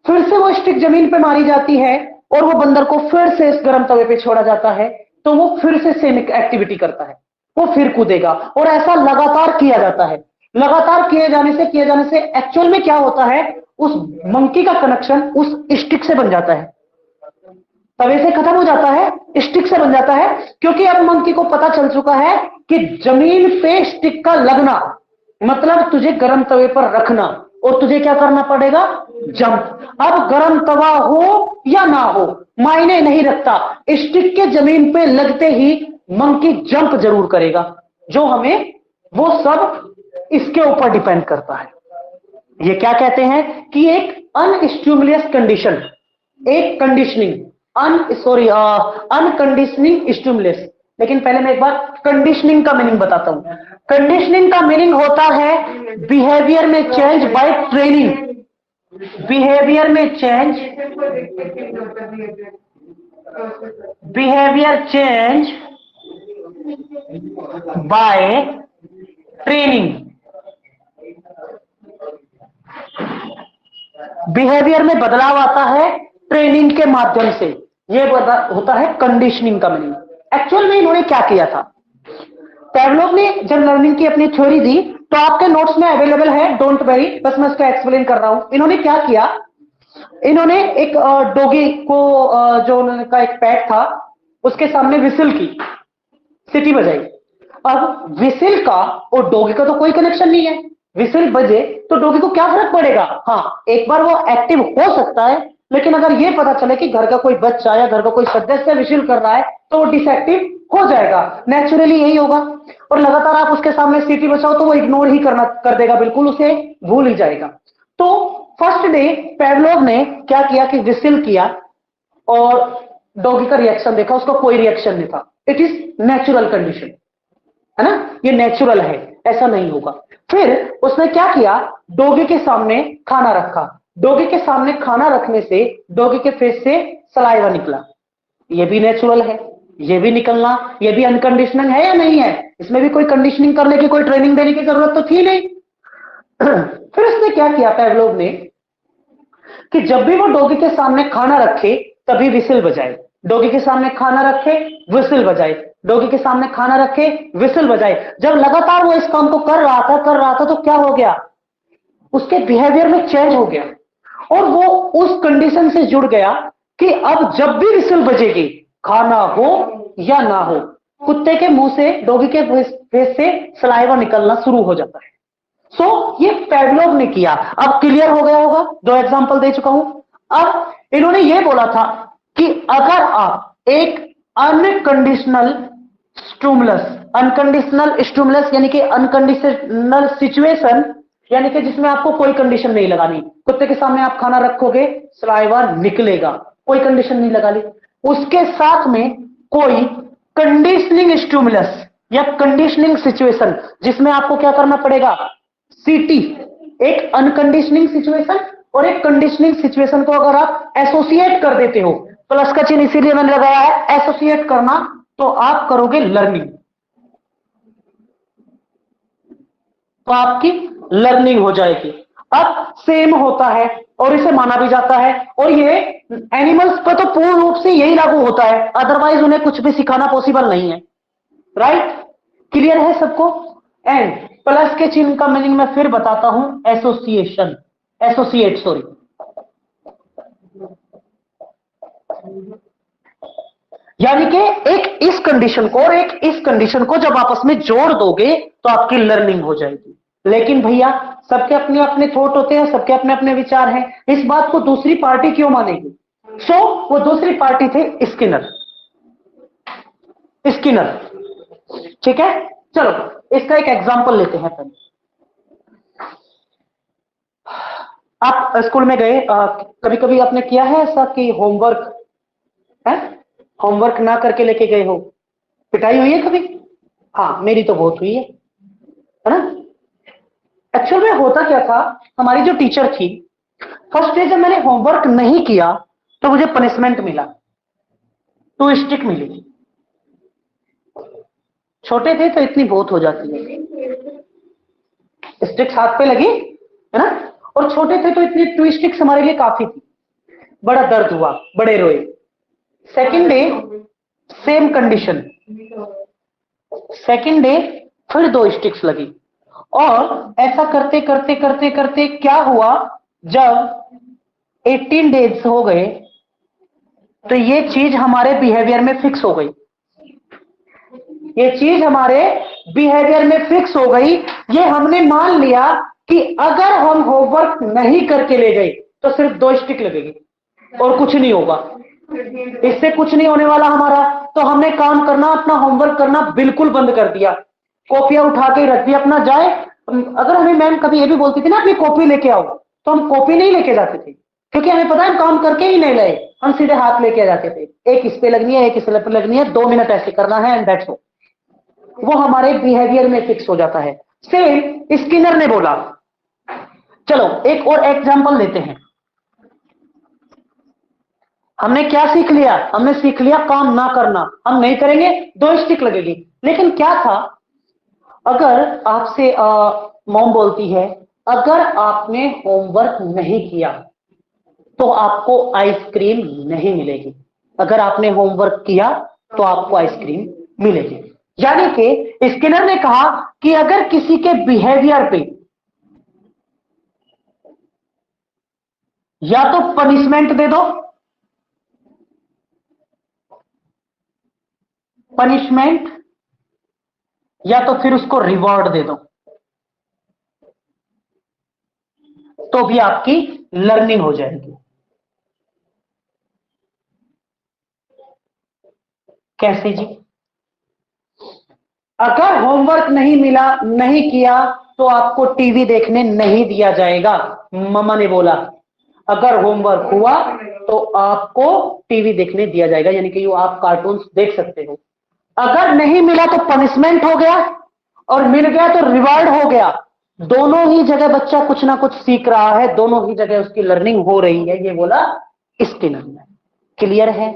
फिर से वो स्टिक जमीन पे मारी जाती है और वो बंदर को फिर से इस गर्म तवे पे छोड़ा जाता है, तो वो फिर से सेम एक्टिविटी करता है, वो फिर कूदेगा, और ऐसा लगातार किया जाता है। लगातार किए जाने से एक्चुअल में क्या होता है, उस मंकी का कनेक्शन उस स्टिक से बन जाता है, तवे से खत्म हो जाता है, स्टिक से बन जाता है। क्योंकि अब मंकी को पता चल चुका है कि जमीन पे स्टिक का लगना मतलब तुझे गर्म तवे पर रखना, और तुझे क्या करना पड़ेगा? जंप। अब गर्म तवा हो या ना हो मायने नहीं रखता, स्टिक के जमीन पे लगते ही मंकी जंप जरूर करेगा। जो हमें वो सब इसके ऊपर डिपेंड करता है। ये क्या कहते हैं कि एक अनस्टिमुलस कंडीशन, एक कंडीशनिंग, अनकंडीशनिंग स्टिमुलस। लेकिन पहले मैं एक बार कंडीशनिंग का मीनिंग बताता हूं। कंडीशनिंग का मीनिंग होता है बिहेवियर में चेंज बाय ट्रेनिंग, बिहेवियर में change, behaviour change by training. Behaviour में बदलाव आता है ट्रेनिंग के माध्यम से, यह होता है कंडीशनिंग का मीनिंग। एक्चुअल में इन्होंने क्या किया था, पैवलोव ने जब लर्निंग की अपनी थ्योरी दी, तो आपके नोट्स में अवेलेबल है, डोंट वरी, बस मैं इसका एक्सप्लेन कर रहा हूं। इन्होंने क्या किया, इन्होंने एक डॉगी को जो उनका एक पेट था उसके सामने विसिल की, सीटी बजाई। अब विसिल का और डॉगी का तो कोई कनेक्शन नहीं है, विसिल बजे तो डॉगी को क्या फर्क पड़ेगा? हाँ, एक बार वो एक्टिव हो सकता है, लेकिन अगर ये पता चले कि घर का कोई बच्चा या घर का कोई सदस्य विसिल कर रहा है तो वो डिसएक्टिव हो जाएगा, नेचुरली यही होगा। और लगातार आप उसके सामने सीटी बजाओ तो वो इग्नोर ही कर देगा, बिल्कुल उसे भूल ही जाएगा। तो फर्स्ट डे पैवलोव ने क्या किया कि विसिल किया और डॉगी का रिएक्शन देखा, उसका कोई रिएक्शन नहीं था। इट इज नेचुरल कंडीशन, है ना, ये नेचुरल है, ऐसा नहीं होगा। फिर उसने क्या किया, डॉगी के सामने खाना रखा, डॉगी के सामने खाना रखने से डॉगी के फेस से सलाइवा निकला, ये भी नेचुरल है, ये भी निकलना, ये भी अनकंडीशनल है या नहीं है? इसमें भी कोई कंडीशनिंग करने की, कोई ट्रेनिंग देने की जरूरत तो थी नहीं। फिर उसने क्या किया पैवलोव ने कि जब भी वो डॉगी के सामने खाना रखे तभी विसिल बजाए, डॉगी के सामने खाना रखे विसिल बजाए, डॉगी के सामने खाना रखे विसिल बजाए। जब लगातार वो इस काम को कर रहा था तो क्या हो गया, उसके बिहेवियर में चेंज हो गया और वो उस कंडीशन से जुड़ गया कि अब जब भी विसिल बजेगी, खाना हो या ना हो, कुत्ते के मुंह से, डॉगी के फेस से सलाइवा निकलना शुरू हो जाता है। सो ये पैवलोव ने किया। अब क्लियर हो गया होगा, दो एग्जांपल दे चुका हूं। अब इन्होंने ये बोला था कि अगर आप एक अनकंडीशनल स्टिमुलस यानी कि अनकंडीशनल सिचुएशन, यानी कि जिसमें आपको कोई कंडीशन नहीं लगानी, कुत्ते के सामने आप खाना रखोगे सलाइवा निकलेगा, कोई कंडीशन नहीं लगा ली। उसके साथ में कोई कंडीशनिंग स्टिमुलस या कंडीशनिंग सिचुएशन, जिसमें आपको क्या करना पड़ेगा, सीटी, एक अनकंडीशनिंग सिचुएशन और एक कंडीशनिंग सिचुएशन को अगर आप एसोसिएट कर देते हो, प्लस का चिन्ह इसीलिए मैंने लगाया है, एसोसिएट करना, तो आप करोगे लर्निंग, तो आपकी लर्निंग हो जाएगी। अब सेम होता है और इसे माना भी जाता है, और ये एनिमल्स पर तो पूर्ण रूप से यही लागू होता है, अदरवाइज उन्हें कुछ भी सिखाना पॉसिबल नहीं है। राइट, क्लियर है सबको? एंड प्लस के चिन्ह का मीनिंग मैं फिर बताता हूं, एसोसिएशन, एसोसिएट, सॉरी। यानी कि एक इस कंडीशन को और एक इस कंडीशन को जब आपस में जोड़ दोगे तो आपकी लर्निंग हो जाएगी। लेकिन भैया सबके अपने अपने थॉट होते हैं, सबके अपने अपने विचार हैं, इस बात को दूसरी पार्टी क्यों मानेगी? सो वो दूसरी पार्टी थे स्किनर, स्किनर। ठीक है, चलो इसका एक एग्जांपल लेते हैं। पहले आप स्कूल में गए, कभी कभी आपने किया है ऐसा कि होमवर्क है, होमवर्क ना करके लेके गए हो, पिटाई हुई है कभी? हाँ, मेरी तो बहुत हुई है ना। एक्चुअल में होता क्या था, हमारी जो टीचर थी, फर्स्ट डे जब मैंने होमवर्क नहीं किया तो मुझे पनिशमेंट मिला, 2 स्टिक मिली। छोटे थे तो इतनी बहुत हो जाती है, स्टिक्स हाथ पे लगी है ना, और छोटे थे तो इतनी 2 स्टिक्स हमारे लिए काफी थी। बड़ा दर्द हुआ, बड़े रोए। Second day same condition, second day फिर 2 स्टिक्स लगी, और ऐसा करते करते करते करते क्या हुआ, जब 18 डेज हो गए तो ये चीज हमारे बिहेवियर में फिक्स हो गई, ये चीज हमारे बिहेवियर में फिक्स हो गई। ये हमने मान लिया कि अगर हम होमवर्क नहीं करके ले गए तो सिर्फ 2 स्टिक लगेगी और कुछ नहीं होगा, इससे कुछ नहीं होने वाला हमारा। तो हमने काम करना, अपना होमवर्क करना बिल्कुल बंद कर दिया, कॉपियां उठा के रख दी अपना। जाए, अगर हमें मैम कभी ये भी बोलती थी ना अपनी कॉपी लेके आओ, तो हम कॉपी नहीं लेके जाते थे, क्योंकि हमें पता है हम काम करके ही नहीं लाए, हम सीधे हाथ लेके जाते थे, एक इस पे लगनी है, एक इस पे लगनी है, 2 मिनट ऐसे करना है एंड दैट्स ऑल। वो हमारे बिहेवियर में फिक्स हो जाता है। सेम स्किनर ने बोला। चलो एक और एग्जांपल लेते हैं। हमने क्या सीख लिया, हमने सीख लिया काम ना करना, हम नहीं करेंगे 2 स्टिक लगेगी। लेकिन क्या था, अगर आपसे मॉम बोलती है अगर आपने होमवर्क नहीं किया तो आपको आइसक्रीम नहीं मिलेगी, अगर आपने होमवर्क किया तो आपको आइसक्रीम मिलेगी। यानी कि स्किनर ने कहा कि अगर किसी के बिहेवियर पे या तो पनिशमेंट दे दो, पनिशमेंट, या तो फिर उसको रिवॉर्ड दे दो, तो भी आपकी लर्निंग हो जाएगी। कैसे जी? अगर होमवर्क नहीं मिला, नहीं किया, तो आपको टीवी देखने नहीं दिया जाएगा, मम्मा ने बोला। अगर होमवर्क हुआ तो आपको टीवी देखने दिया जाएगा, यानी कि आप कार्टून्स देख सकते हो। अगर नहीं मिला तो पनिशमेंट हो गया, और मिल गया तो रिवार्ड हो गया। दोनों ही जगह बच्चा कुछ ना कुछ सीख रहा है, दोनों ही जगह उसकी लर्निंग हो रही है, ये बोला स्किनर ने। क्लियर है?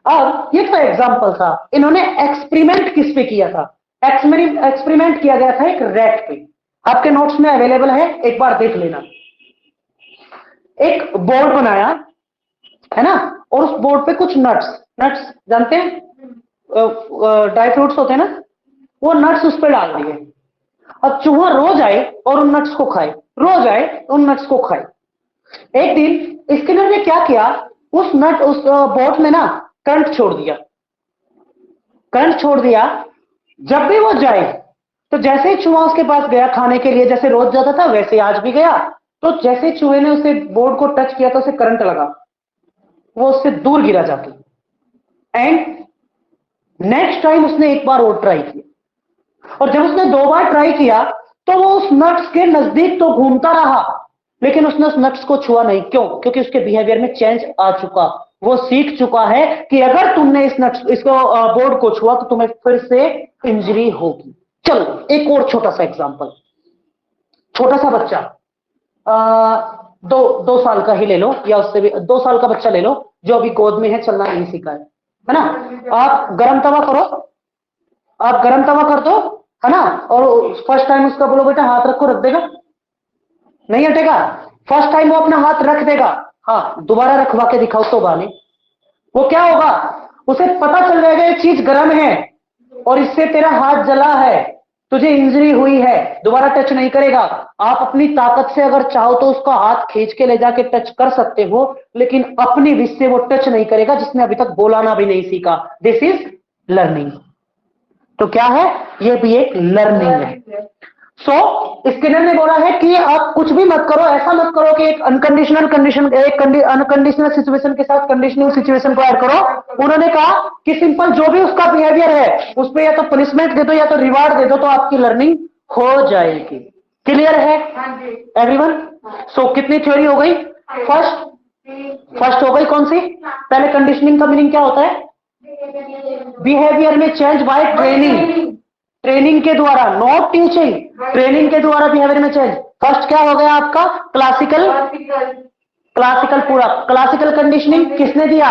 अब ये तो एग्जांपल था, इन्होंने एक्सपेरिमेंट किस पे किया था? एक्सपेरिमेंट किया गया था एक रैट पे, आपके नोट्स में अवेलेबल है, एक बार देख लेना। एक बोर्ड बनाया है ना, और उस बोर्ड पे कुछ नट्स जानते हैं, ड्राई फ्रूट्स होते हैं ना, वो नट्स उस पर डाल दिए। अब चूहा रोज आए और उन नट्स को खाए, रोज आए उन नट्स को खाए। एक दिन स्किनर ने क्या किया, उस बोर्ड में ना करंट छोड़ दिया, करंट छोड़ दिया। जब भी वो जाए तो जैसे ही चूहा उसके पास गया खाने के लिए, जैसे रोज जाता था वैसे आज भी गया, तो जैसे चूहे ने उसे बोर्ड को टच किया तो उसे करंट लगा, वो उससे दूर गिरा जाके। एंड नेक्स्ट टाइम उसने एक बार और ट्राई किया, और जब उसने 2 बार ट्राई किया तो वो उस नट्स के नजदीक तो घूमता रहा, लेकिन उसने उस नट्स को छुआ नहीं। क्यों? क्योंकि उसके बिहेवियर में चेंज आ चुका, वो सीख चुका है कि अगर तुमने इसको बोर्ड को छुआ तो तुम्हें फिर से इंजरी होगी। चलो एक और छोटा सा एग्जांपल, छोटा सा बच्चा, दो साल का ही ले लो या उससे भी 2 साल का बच्चा ले लो जो अभी गोद में है, चलना नहीं सीखा है ना। आप गरम तवा करो, आप गरम तवा कर दो, है ना, और फर्स्ट टाइम उसका बोलो बेटा हाथ रखो, रख देगा? नहीं हटेगा। फर्स्ट टाइम वो अपना हाथ रख देगा, हाँ दोबारा रखवा के दिखाओ तो बाने, वो क्या होगा, उसे पता चल जाएगा ये चीज गर्म है और इससे तेरा हाथ जला है, तुझे इंजरी हुई है, दोबारा टच नहीं करेगा। आप अपनी ताकत से अगर चाहो तो उसका हाथ खींच के ले जाके टच कर सकते हो, लेकिन अपनी विश से वो टच नहीं करेगा जिसने अभी तक बोलाना भी नहीं सीखा। This is learning. तो क्या है, ये भी एक लर्निंग है। सो स्किनर ने बोला है कि आप कुछ भी मत करो, ऐसा मत करो कि एक अनकंडीशनल कंडीशन, एक अनकंडीशनल सिचुएशन के साथ कंडीशनिंग सिचुएशन को ऐड करो। उन्होंने कहा कि सिंपल जो भी उसका बिहेवियर है उस पर या तो पनिशमेंट दे दो या तो रिवार्ड दे दो, तो आपकी लर्निंग हो जाएगी। क्लियर है एवरीवन? सो कितनी थ्योरी हो गई? फर्स्ट हो गई, कौन सी? पहले कंडीशनिंग का मीनिंग क्या होता है? बिहेवियर में चेंज बाय ट्रेनिंग, ट्रेनिंग के द्वारा, नॉट टीचिंग, ट्रेनिंग के द्वारा बिहेवियर में चेंज। फर्स्ट क्या हो गया आपका? क्लासिकल, क्लासिकल पूरा। क्लासिकल कंडीशनिंग किसने दिया?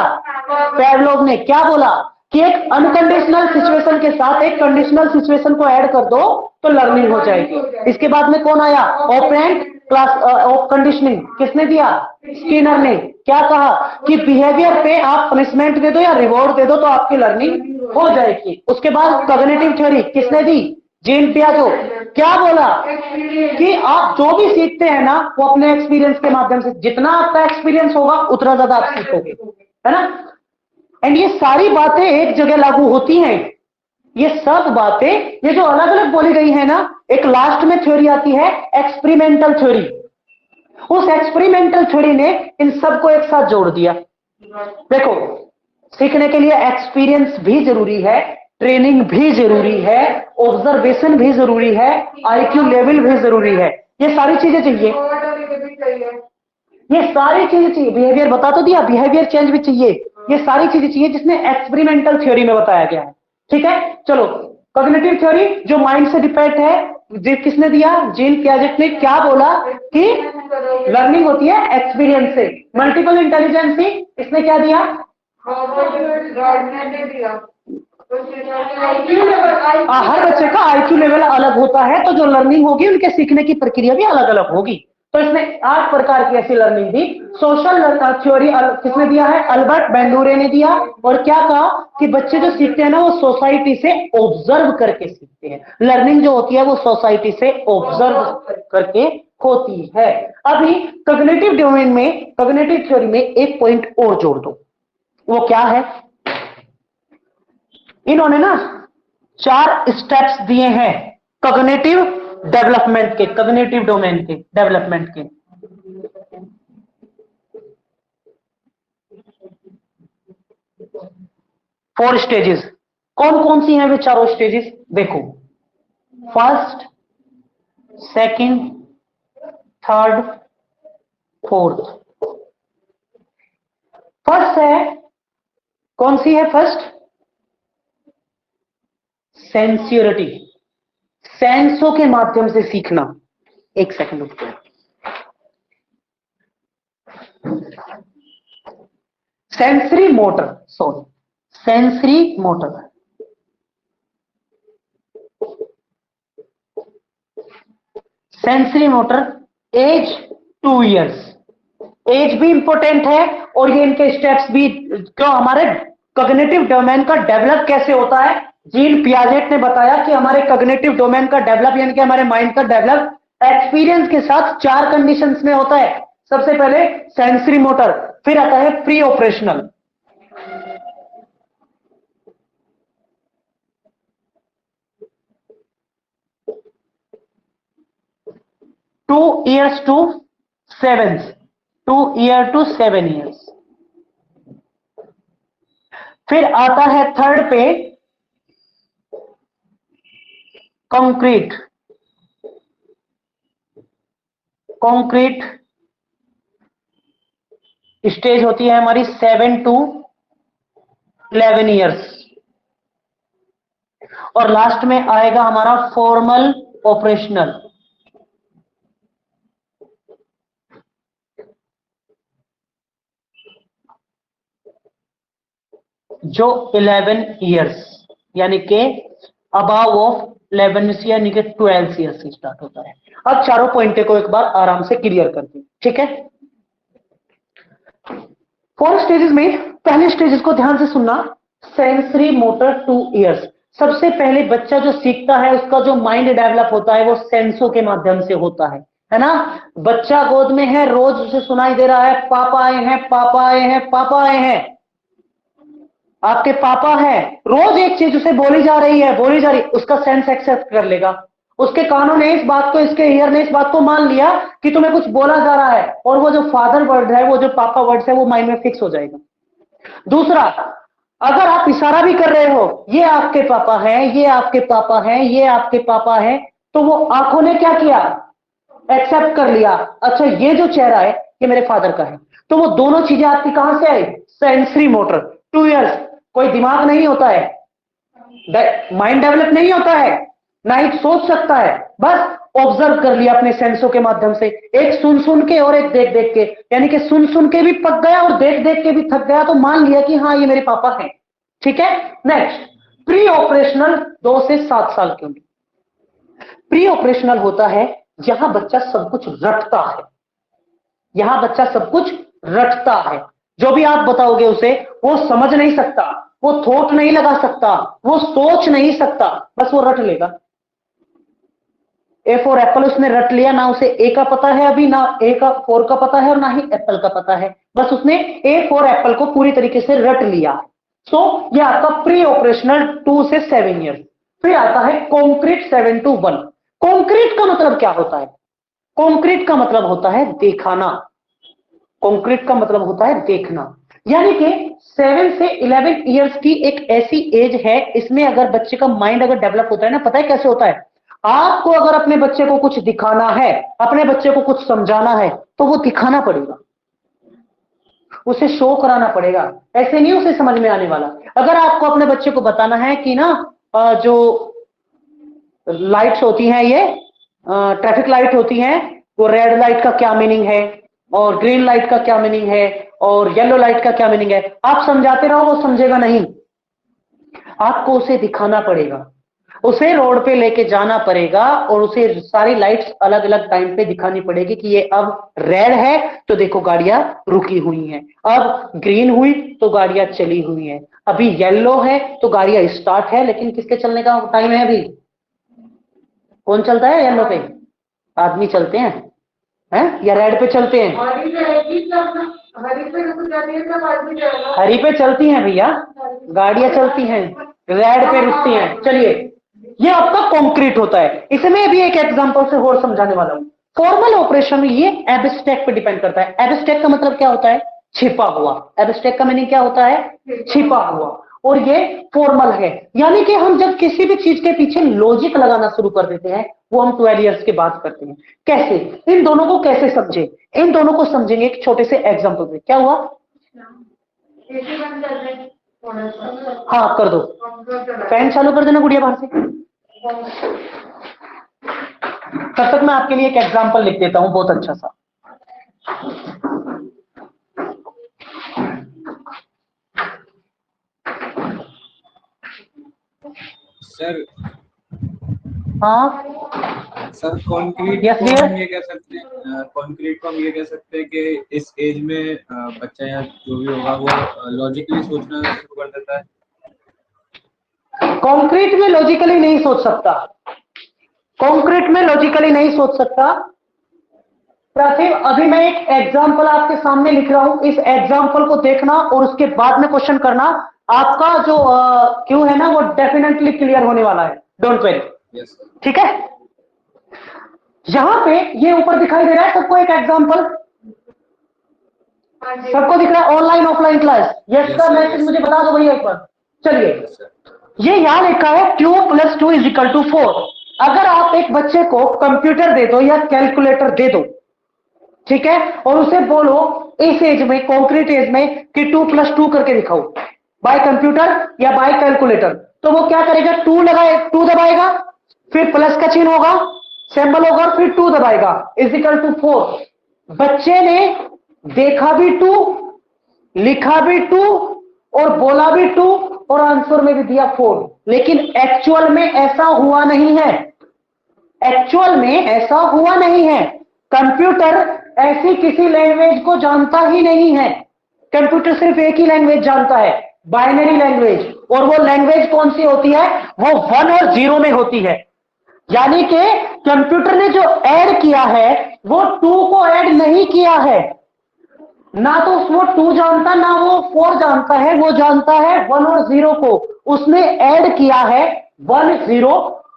पेवलोव ने। क्या बोला कि एक अनकंडीशनल सिचुएशन के साथ एक कंडीशनल सिचुएशन को ऐड कर दो तो लर्निंग हो जाएगी। इसके बाद में कौन आया? ऑपरेंट क्लास ऑफ कंडीशनिंग किसने दिया? स्किनर ने। क्या कहा कि बिहेवियर पे आप पनिशमेंट दे दो या रिवॉर्ड दे दो तो आपकी लर्निंग हो जाएगी। उसके बाद कॉग्निटिव थ्योरी किसने दी? Gene Piaggio. क्या बोला कि आप जो भी सीखते हैं ना वो अपने एक्सपीरियंस के माध्यम से, जितना आपका एक्सपीरियंस होगा उतना ज्यादा आप सीखोगे, है ना। एंड ये सारी बातें एक जगह लागू होती हैं, ये सब बातें, ये जो अलग अलग बोली गई है ना, एक लास्ट में थ्योरी आती है एक्सपेरिमेंटल थ्योरी। उस एक्सपेरिमेंटल थ्योरी ने इन सबको एक साथ जोड़ दिया। देखो, सीखने के लिए एक्सपीरियंस भी जरूरी है, ट्रेनिंग भी जरूरी है, ऑब्जर्वेशन भी जरूरी है, आईक्यू लेवल भी जरूरी है। ये सारी चीजें चाहिए, ये सारी चीजें चाहिए। बिहेवियर बता तो दिया, बिहेवियर चेंज भी चाहिए, ये सारी चीजें चाहिए जिसने एक्सपेरिमेंटल थ्योरी में बताया गया है। ठीक है, चलो कॉग्निटिव थ्योरी जो माइंड से डिपेंड है, किसने दिया? जीन पियाजेट ने। क्या बोला कि लर्निंग होती है एक्सपीरियंस से। मल्टीपल इंटेलिजेंसी इसने क्या दिया? हर बच्चे का आईक्यू लेवल अलग होता है, तो जो लर्निंग होगी उनके सीखने की प्रक्रिया भी अलग अलग होगी। तो इसने 8 प्रकार की ऐसी लर्निंग दी। सोशल थ्योरी किसने दिया है? अल्बर्ट बेंडूरे ने दिया। और क्या कहा कि बच्चे जो सीखते हैं ना वो सोसाइटी से ऑब्जर्व करके सीखते हैं। लर्निंग जो होती है वो सोसाइटी से ऑब्जर्व करके होती है। अभी कॉग्निटिव डोमेन में, कॉग्निटिव थ्योरी में एक पॉइंट और जोड़ दो, वो क्या है? इन्होंने ना 4 स्टेप्स दिए हैं कॉग्निटिव डेवलपमेंट के, कॉग्निटिव डोमेन के डेवलपमेंट के। Four stages. कौन कौन सी हैं वे चारों स्टेजेस? देखो, first, second, third, fourth. First है, कौन सी है फर्स्ट? सेंसियरिटी, सेंसों के माध्यम से सीखना। एक सेकंड रुकते हैं। Sensory motor, sorry, sensory motor. Sensory motor age 2 years. Age भी इंपॉर्टेंट है और ये इनके स्टेप्स भी। क्यों? हमारे कॉग्निटिव डोमेन का डेवलप कैसे होता है? जीन पियाजेट ने बताया कि हमारे कॉग्निटिव डोमेन का डेवलप यानी कि हमारे माइंड का डेवलप एक्सपीरियंस के साथ 4 कंडीशंस में होता है। सबसे पहले सेंसरी मोटर, फिर आता है pre operational, 2 years to 7, 2 year to 7 years। फिर आता है थर्ड पे कंक्रीट, कंक्रीट स्टेज होती है हमारी 7 to 11 ईयर्स, और लास्ट में आएगा हमारा फॉर्मल ऑपरेशनल, जो 11 ईयर्स यानी कि अबाव ऑफ 11 यानी कि 12 ईयर्स से स्टार्ट होता है। अब चारों पॉइंट को एक बार आराम से क्लियर करते हैं, ठीक है। 4 स्टेजेस में पहले स्टेजेस को ध्यान से सुनना। सेंसरी मोटर 2 ईयर्स, सबसे पहले बच्चा जो सीखता है उसका जो माइंड डेवलप होता है वो सेंसों के माध्यम से होता है ना। बच्चा गोद में है, रोज उसे सुनाई दे रहा है पापा आए हैं, पापा आए हैं, पापा आए हैं, आपके पापा हैं, रोज एक चीज उसे बोली जा रही है, बोली जा रही, उसका सेंस एक्सेप्ट कर लेगा। उसके कानों ने इस बात को, इसके ईयर ने इस बात को मान लिया कि तुम्हें कुछ बोला जा रहा है, और वो जो फादर वर्ड है, वो जो पापा वर्ड है, वो माइंड में फिक्स हो जाएगा। दूसरा, अगर आप इशारा भी कर रहे हो ये आपके पापा हैं, ये आपके पापा हैं, ये आपके पापा हैं, तो वो आंखों ने क्या किया, एक्सेप्ट कर लिया, अच्छा ये जो चेहरा है ये मेरे फादर का है। तो वो दोनों चीजें आपकी कहां से आई, सेंसरी मोटर 2 ईयर्स। कोई दिमाग नहीं होता है, माइंड डेवलप नहीं होता है, ना ही सोच सकता है, बस ऑब्जर्व कर लिया अपने सेंसों के माध्यम से, एक सुन सुन के और एक देख देख के, यानी कि सुन सुन के भी पक गया और देख देख के भी थक गया, तो मान लिया कि हाँ ये मेरे पापा हैं, ठीक है। नेक्स्ट, प्री ऑपरेशनल 2 से 7 साल के उम्र। प्री ऑपरेशनल होता है जहां बच्चा सब कुछ रटता है, यहां बच्चा सब कुछ रटता है, जो भी आप बताओगे उसे वो समझ नहीं सकता, वो थॉट नहीं लगा सकता, वो सोच नहीं सकता, बस वो रट लेगा। ए फॉर एप्पल उसने रट लिया, ना उसे ए का पता है अभी, ना ए का 4 का पता है और ना ही एप्पल का पता है, बस उसने ए फॉर एप्पल को पूरी तरीके से रट लिया। सो ये आपका प्री ऑपरेशनल 2 से 7 ईयर्स। फिर आता है कॉन्क्रीट 7 to 1। कॉन्क्रीट का मतलब क्या होता है, कॉन्क्रीट का मतलब होता है दिखाना, कॉन्क्रीट का मतलब होता है देखना, यानी कि 7 से 11 ईयर्स की एक ऐसी एज है, इसमें अगर बच्चे का माइंड अगर डेवलप होता है ना, पता है कैसे होता है, आपको अगर अपने बच्चे को कुछ दिखाना है, अपने बच्चे को कुछ समझाना है, तो वो दिखाना पड़ेगा, उसे शो कराना पड़ेगा, ऐसे नहीं उसे समझ में आने वाला। अगर आपको अपने बच्चे को बताना है कि ना जो लाइट्स होती हैं, ये ट्रैफिक लाइट होती हैं, वो रेड लाइट का क्या मीनिंग है और ग्रीन लाइट का क्या मीनिंग है और येलो लाइट का क्या मीनिंग है, आप समझाते रहो वो समझेगा नहीं, आपको उसे दिखाना पड़ेगा, उसे रोड पे लेके जाना पड़ेगा और उसे सारी लाइट्स अलग अलग टाइम पे दिखानी पड़ेगी कि ये अब रेड है तो देखो गाड़ियां रुकी हुई हैं, अब ग्रीन हुई तो गाड़ियां चली हुई हैं, अभी येलो है तो गाड़ियां स्टार्ट है, लेकिन किसके चलने का टाइम है अभी, कौन चलता है येलो पे, आदमी चलते हैं या रेड पे चलते हैं, हरी पे चलती हैं भैया, गाड़ियां चलती हैं, रेड पे रुकती हैं। चलिए, ये आपका कॉन्क्रीट होता है। इसमें भी एक एग्जांपल से और समझाने वाला हूं। फॉर्मल ऑपरेशन ये एब्स्ट्रैक्ट पे डिपेंड करता है। एब्स्ट्रैक्ट का मतलब क्या होता है, छिपा हुआ। एब्स्ट्रैक्ट का मीनिंग क्या होता है, छिपा हुआ। और ये फॉर्मल है, यानी कि हम जब किसी भी चीज के पीछे लॉजिक लगाना शुरू कर देते हैं, वो हम 12 ईयर्स के बाद करते हैं। कैसे, इन दोनों को कैसे समझे, इन दोनों को समझेंगे एक छोटे से एग्जांपल में। क्या हुआ, हाँ कर दो, फैन चालू कर देना गुड़िया बाहर से। तब तक मैं आपके लिए एक एग्जांपल लिख देता हूं बहुत अच्छा सा। सर हाँ सर, कंक्रीट Yes, को dear. हम ये कह सकते हैं, कंक्रीट को हम ये कह सकते हैं कि इस एज में बच्चा या जो भी होगा वो लॉजिकली सोचना शुरू कर देता है। कंक्रीट में लॉजिकली नहीं सोच सकता, कंक्रीट में लॉजिकली नहीं सोच सकता। प्राथमिक, अभी मैं एक एग्जांपल आपके सामने लिख रहा हूं, इस एग्जांपल को देखना और उसके बाद में क्वेश्चन करना। आपका जो क्यों है ना, वो डेफिनेटली क्लियर होने वाला है, डोंट वेरी। Yes sir. ठीक है, यहां पे ये ऊपर दिखाई दे रहा है सबको एक एग्जांपल, सबको दिख रहा है, ऑनलाइन ऑफलाइन क्लास। यस का मैसेज मुझे बता दो भैया एक बार। चलिए, ये यहां लिखा है 2 + 2 = 4। अगर आप एक बच्चे को कंप्यूटर दे दो या कैलकुलेटर दे दो, ठीक है, और उसे बोलो इस एज में, कॉन्क्रीट एज में, कि 2 + 2 करके दिखाओ बाय कंप्यूटर या बाय कैलकुलेटर, तो वो क्या करेगा, 2 दबाएगा, फिर प्लस का चिन्ह होगा, सिंबल होगा, फिर 2 दबाएगा, = 4। बच्चे ने देखा भी 2, लिखा भी 2 और बोला भी 2 और आंसर में भी दिया 4, लेकिन एक्चुअल में ऐसा हुआ नहीं है। एक्चुअल में ऐसा हुआ नहीं है। कंप्यूटर ऐसी किसी लैंग्वेज को जानता ही नहीं है। कंप्यूटर सिर्फ एक ही लैंग्वेज जानता है, बाइनरी लैंग्वेज, और वो लैंग्वेज कौन सी होती है, वो 1 और 0 में होती है। यानी कि कंप्यूटर ने जो ऐड किया है वो 2 को ऐड नहीं किया है, ना तो वो 2 जानता ना वो 4 जानता है, वो जानता है 1 और 0 को। उसने ऐड किया है 1 0,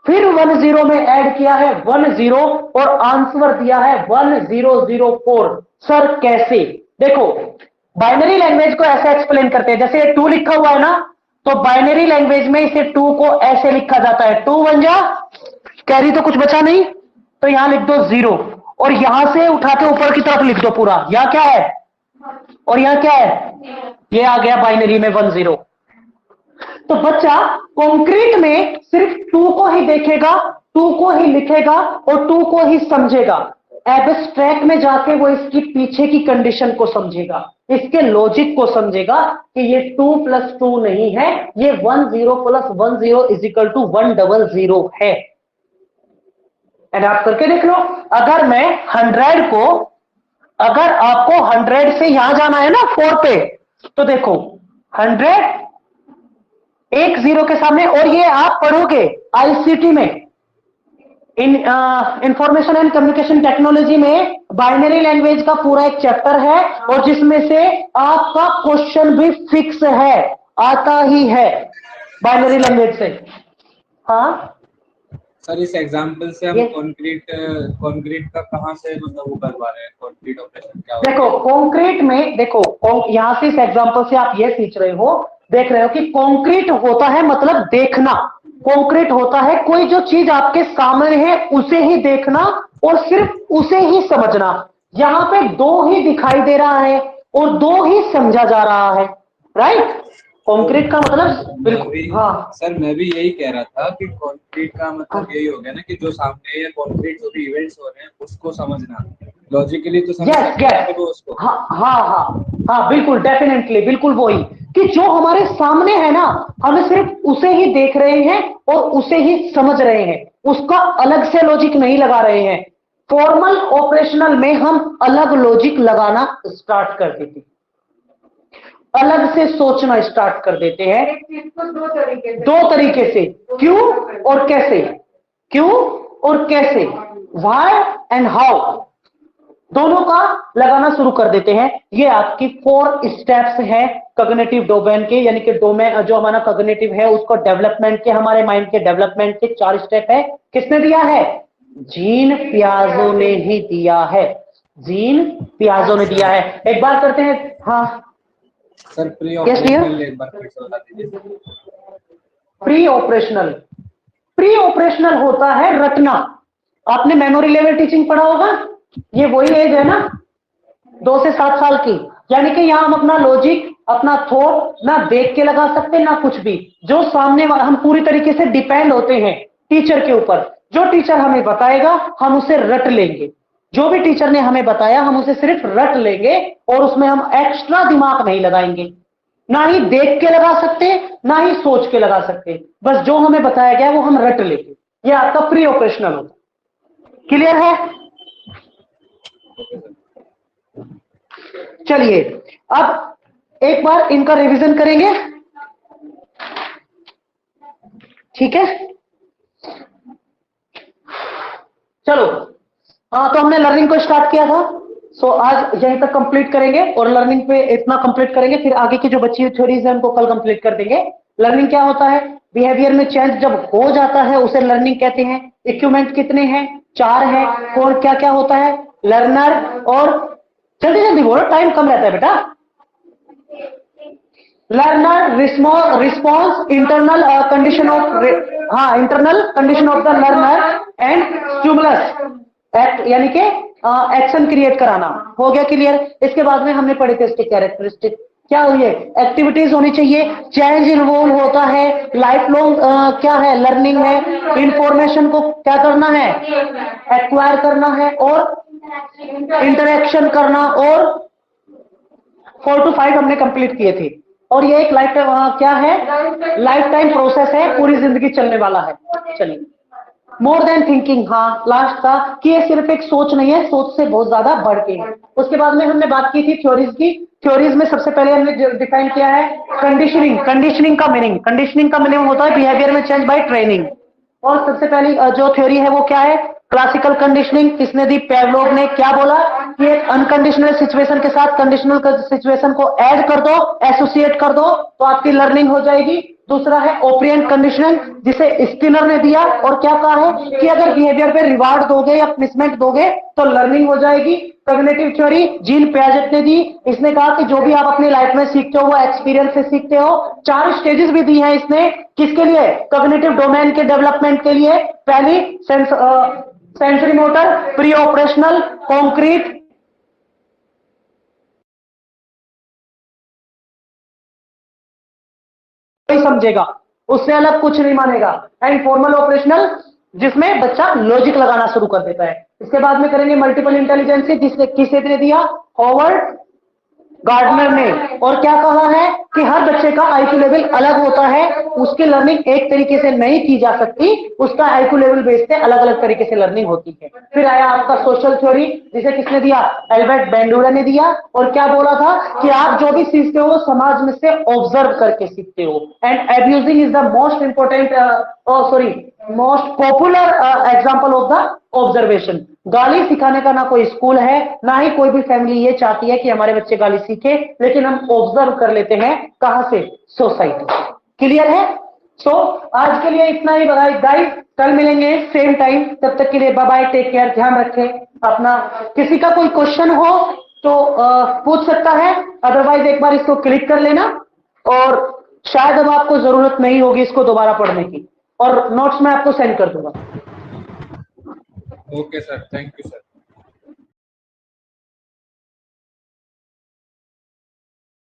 फिर 1 0 में ऐड किया है 1 0 और आंसर दिया है 1 0 0 4। सर कैसे? देखो, बाइनरी लैंग्वेज को ऐसे एक्सप्लेन करते हैं, जैसे 2 लिखा हुआ है ना, तो बाइनरी लैंग्वेज में इसे 2 को ऐसे लिखा जाता है, 2 1 जा, कैरी तो कुछ बचा नहीं, तो यहां लिख दो 0, और यहां से उठा के ऊपर की तरफ लिख दो पूरा, यहां क्या है और यहां क्या है, ये आ गया बाइनरी में 1 0। तो बच्चा कंक्रीट में सिर्फ 2 को ही देखेगा, 2 को ही लिखेगा और 2 को ही समझेगा। एब्स्ट्रैक्ट में जाके वो इसकी पीछे की कंडीशन को समझेगा, इसके लॉजिक को समझेगा कि ये 2 + 2 नहीं है, ये 1 0 + 1 0 = 1 0 0 है। एंड आप करके देख लो, अगर मैं 100 को, अगर आपको 100 से यहां जाना है ना 4 पे, तो देखो 100 एक 0 के सामने, और ये आप पढ़ोगे आईसीटी में, इंफॉर्मेशन एंड कम्युनिकेशन टेक्नोलॉजी में बाइनरी लैंग्वेज का पूरा एक चैप्टर है, और जिसमें से आपका क्वेश्चन भी फिक्स है, आता ही है बाइनरी लैंग्वेज से। हाँ सर, इस एग्जांपल से हम ये कंक्रीट का कहां से मतलब वो कर पा रहे हैं, कंक्रीट ऑपरेशन क्या होता है? देखो कंक्रीट में, देखो यहां से इस एग्जांपल से आप ये सीख रहे हो, देख रहे हो कि कंक्रीट होता है मतलब देखना। कंक्रीट होता है कोई जो चीज आपके सामने है उसे ही देखना और सिर्फ उसे ही समझना। यहां पे 2 ही दिखाई दे रहा है और 2 ही समझा जा रहा है, राइट। कंक्रीट का मतलब बिल्कुल, हाँ सर मैं भी यही कह रहा था कि कंक्रीट का मतलब यही हो गया ना, कि जो सामने या कंक्रीट जो भी इवेंट्स हो रहे हैं उसको समझना, लॉजिकली तो समझ सकते हैं वो उसको। हाँ हाँ हाँ हाँ बिल्कुल, डेफिनेटली, बिल्कुल वही कि जो हमारे सामने है ना, हमें सिर्फ उसे ही देख रहे हैं और उसे ही समझ रहे हैं, उसका अलग से लॉजिक नहीं लगा रहे हैं। फॉर्मल ऑपरेशनल में हम अलग लॉजिक लगाना स्टार्ट कर देते हैं, अलग से सोचना स्टार्ट कर देते हैं, एक चीज को 2 तरीके से, क्यों और कैसे, क्यों और कैसे, व्हाई एंड हाउ, दोनों का लगाना शुरू कर देते हैं। ये आपकी 4 स्टेप्स हैं कॉग्निटिव डोमेन के, यानी कि डोमेन जो हमारा कॉग्निटिव है उसको डेवलपमेंट के, हमारे माइंड के डेवलपमेंट के 4 स्टेप है। किसने दिया है? जीन पियाजो ने ही दिया है, जीन पियाजो ने दिया है। एक बार करते हैं, हाँ सर प्री ऑपरेशनल एक बार फिर से बता दीजिए। प्री ऑपरेशनल, प्री ऑपरेशनल होता है रटना। आपने मेमोरी लेवल टीचिंग पढ़ा होगा, ये वही एज है ना 2 से 7 साल की, यानी कि यहां हम अपना लॉजिक, अपना थॉट ना देख के लगा सकते ना कुछ भी, जो सामने वाला, हम पूरी तरीके से डिपेंड होते हैं टीचर के ऊपर। जो टीचर हमें बताएगा हम उसे रट लेंगे, जो भी टीचर ने हमें बताया हम उसे सिर्फ रट लेंगे और उसमें हम एक्स्ट्रा दिमाग नहीं लगाएंगे, ना ही देख के लगा सकते ना ही सोच के लगा सकते, बस जो हमें बताया गया वो हम रट लेंगे। ये आपका प्री ऑपरेशनल होता है। क्लियर है? चलिए अब एक बार इनका रिवीजन करेंगे, ठीक है। चलो, हाँ तो हमने लर्निंग को स्टार्ट किया था, सो आज यहीं तक कंप्लीट करेंगे और लर्निंग पे इतना कंप्लीट करेंगे, फिर आगे की जो बची हुई थ्योरीज है उनको कल कंप्लीट कर देंगे। लर्निंग क्या होता है? बिहेवियर में चेंज जब हो जाता है उसे लर्निंग कहते हैं। इक्विपमेंट कितने हैं? 4 है। कौन क्या क्या होता है? लर्नर, और जल्दी जल्दी बोलो, टाइम कम रहता है बेटा। Learner, response, internal condition of, हाँ internal condition of the learner and stimulus act, यानी कि एक्शन क्रिएट कराना, हो गया क्लियर। इसके बाद में हमने पढ़े थे इसके कैरेक्टरिस्टिक, क्या हुई है, एक्टिविटीज होनी चाहिए, चेंज इन्वॉल्व होता है, लाइफ लॉन्ग क्या है, लर्निंग है, इंफॉर्मेशन को क्या करना है, एक्वायर करना है, और इंटरेक्शन करना, और 4 to 5 हमने कंप्लीट किए थे। और ये एक लाइफ क्या है, लाइफ टाइम प्रोसेस है, पूरी जिंदगी चलने वाला है। चलिए, मोर देन थिंकिंग, हाँ लास्ट था कि ये सिर्फ एक सोच नहीं है, सोच से बहुत ज्यादा बढ़ के है। उसके बाद में हमने बात की थी थ्योरीज की। थ्योरीज में सबसे पहले हमने डिफाइन किया है कंडीशनिंग। कंडीशनिंग का मीनिंग होता है बिहेवियर में चेंज बाय ट्रेनिंग। और सबसे पहली जो थ्योरी है वो क्या है, क्लासिकल कंडीशनिंग। किसने दी, पेवलोव ने। क्या बोला कि एक अनकंडीशनल सिचुएशन के साथ कंडीशनल सिचुएशन को ऐड कर दो, एसोसिएट कर दो, तो आपकी लर्निंग हो जाएगी। दूसरा है ओपरेंट कंडीशनिंग, जिसे स्किनर ने दिया, और क्या कहा है कि अगर बिहेवियर पे रिवार्ड दोगे या पनिशमेंट दोगे तो लर्निंग हो जाएगी। कॉग्निटिव थ्योरी जीन पियाजेट ने दी। इसने कहा कि जो भी आप अपनी लाइफ में सीखते हो वो एक्सपीरियंस से सीखते हो। 4 स्टेजेस भी दी हैं इसने, किसके लिए, कॉग्निटिव डोमेन के डेवलपमेंट के लिए। पहली sensory motor, pre operational, concrete, कोई समझेगा, उससे अलग कुछ नहीं मानेगा। एंड फॉर्मल ऑपरेशनल, जिसमें बच्चा लॉजिक लगाना शुरू कर देता है। इसके बाद में करेंगे मल्टीपल इंटेलिजेंस, जिसने किसने दिया, हॉवर्ड गार्डनर ने। और क्या कहा है कि हर बच्चे का आईक्यू लेवल अलग होता है, उसकी लर्निंग एक तरीके से नहीं की जा सकती, उसका आईक्यू लेवल बेस पे अलग अलग तरीके से लर्निंग होती है। फिर आया आपका सोशल थ्योरी, जिसे किसने दिया, एल्बर्ट बैंडूरा ने दिया। और क्या बोला था कि आप जो भी सीखते हो वो समाज में से ऑब्जर्व करके सीखते हो। And abusing is the most important most popular example of the observation. गाली सिखाने का ना कोई स्कूल है, ना ही कोई भी फैमिली ये चाहती है कि हमारे बच्चे गाली सीखे, लेकिन हम ऑब्जर्व कर लेते हैं, कहां से, सोसाइटी। क्लियर है। सो आज के लिए इतना ही गाइस, कल मिलेंगे सेम टाइम, तब तक के लिए बाय बाय, टेक केयर, ध्यान रखें अपना। किसी का कोई क्वेश्चन हो तो पूछ सकता है, अदरवाइज एक बार इसको क्लिक कर लेना, और शायद अब आपको जरूरत नहीं होगी इसको दोबारा पढ़ने की, और नोट्स मैं आपको सेंड कर दूंगा। Okay sir, thank you sir.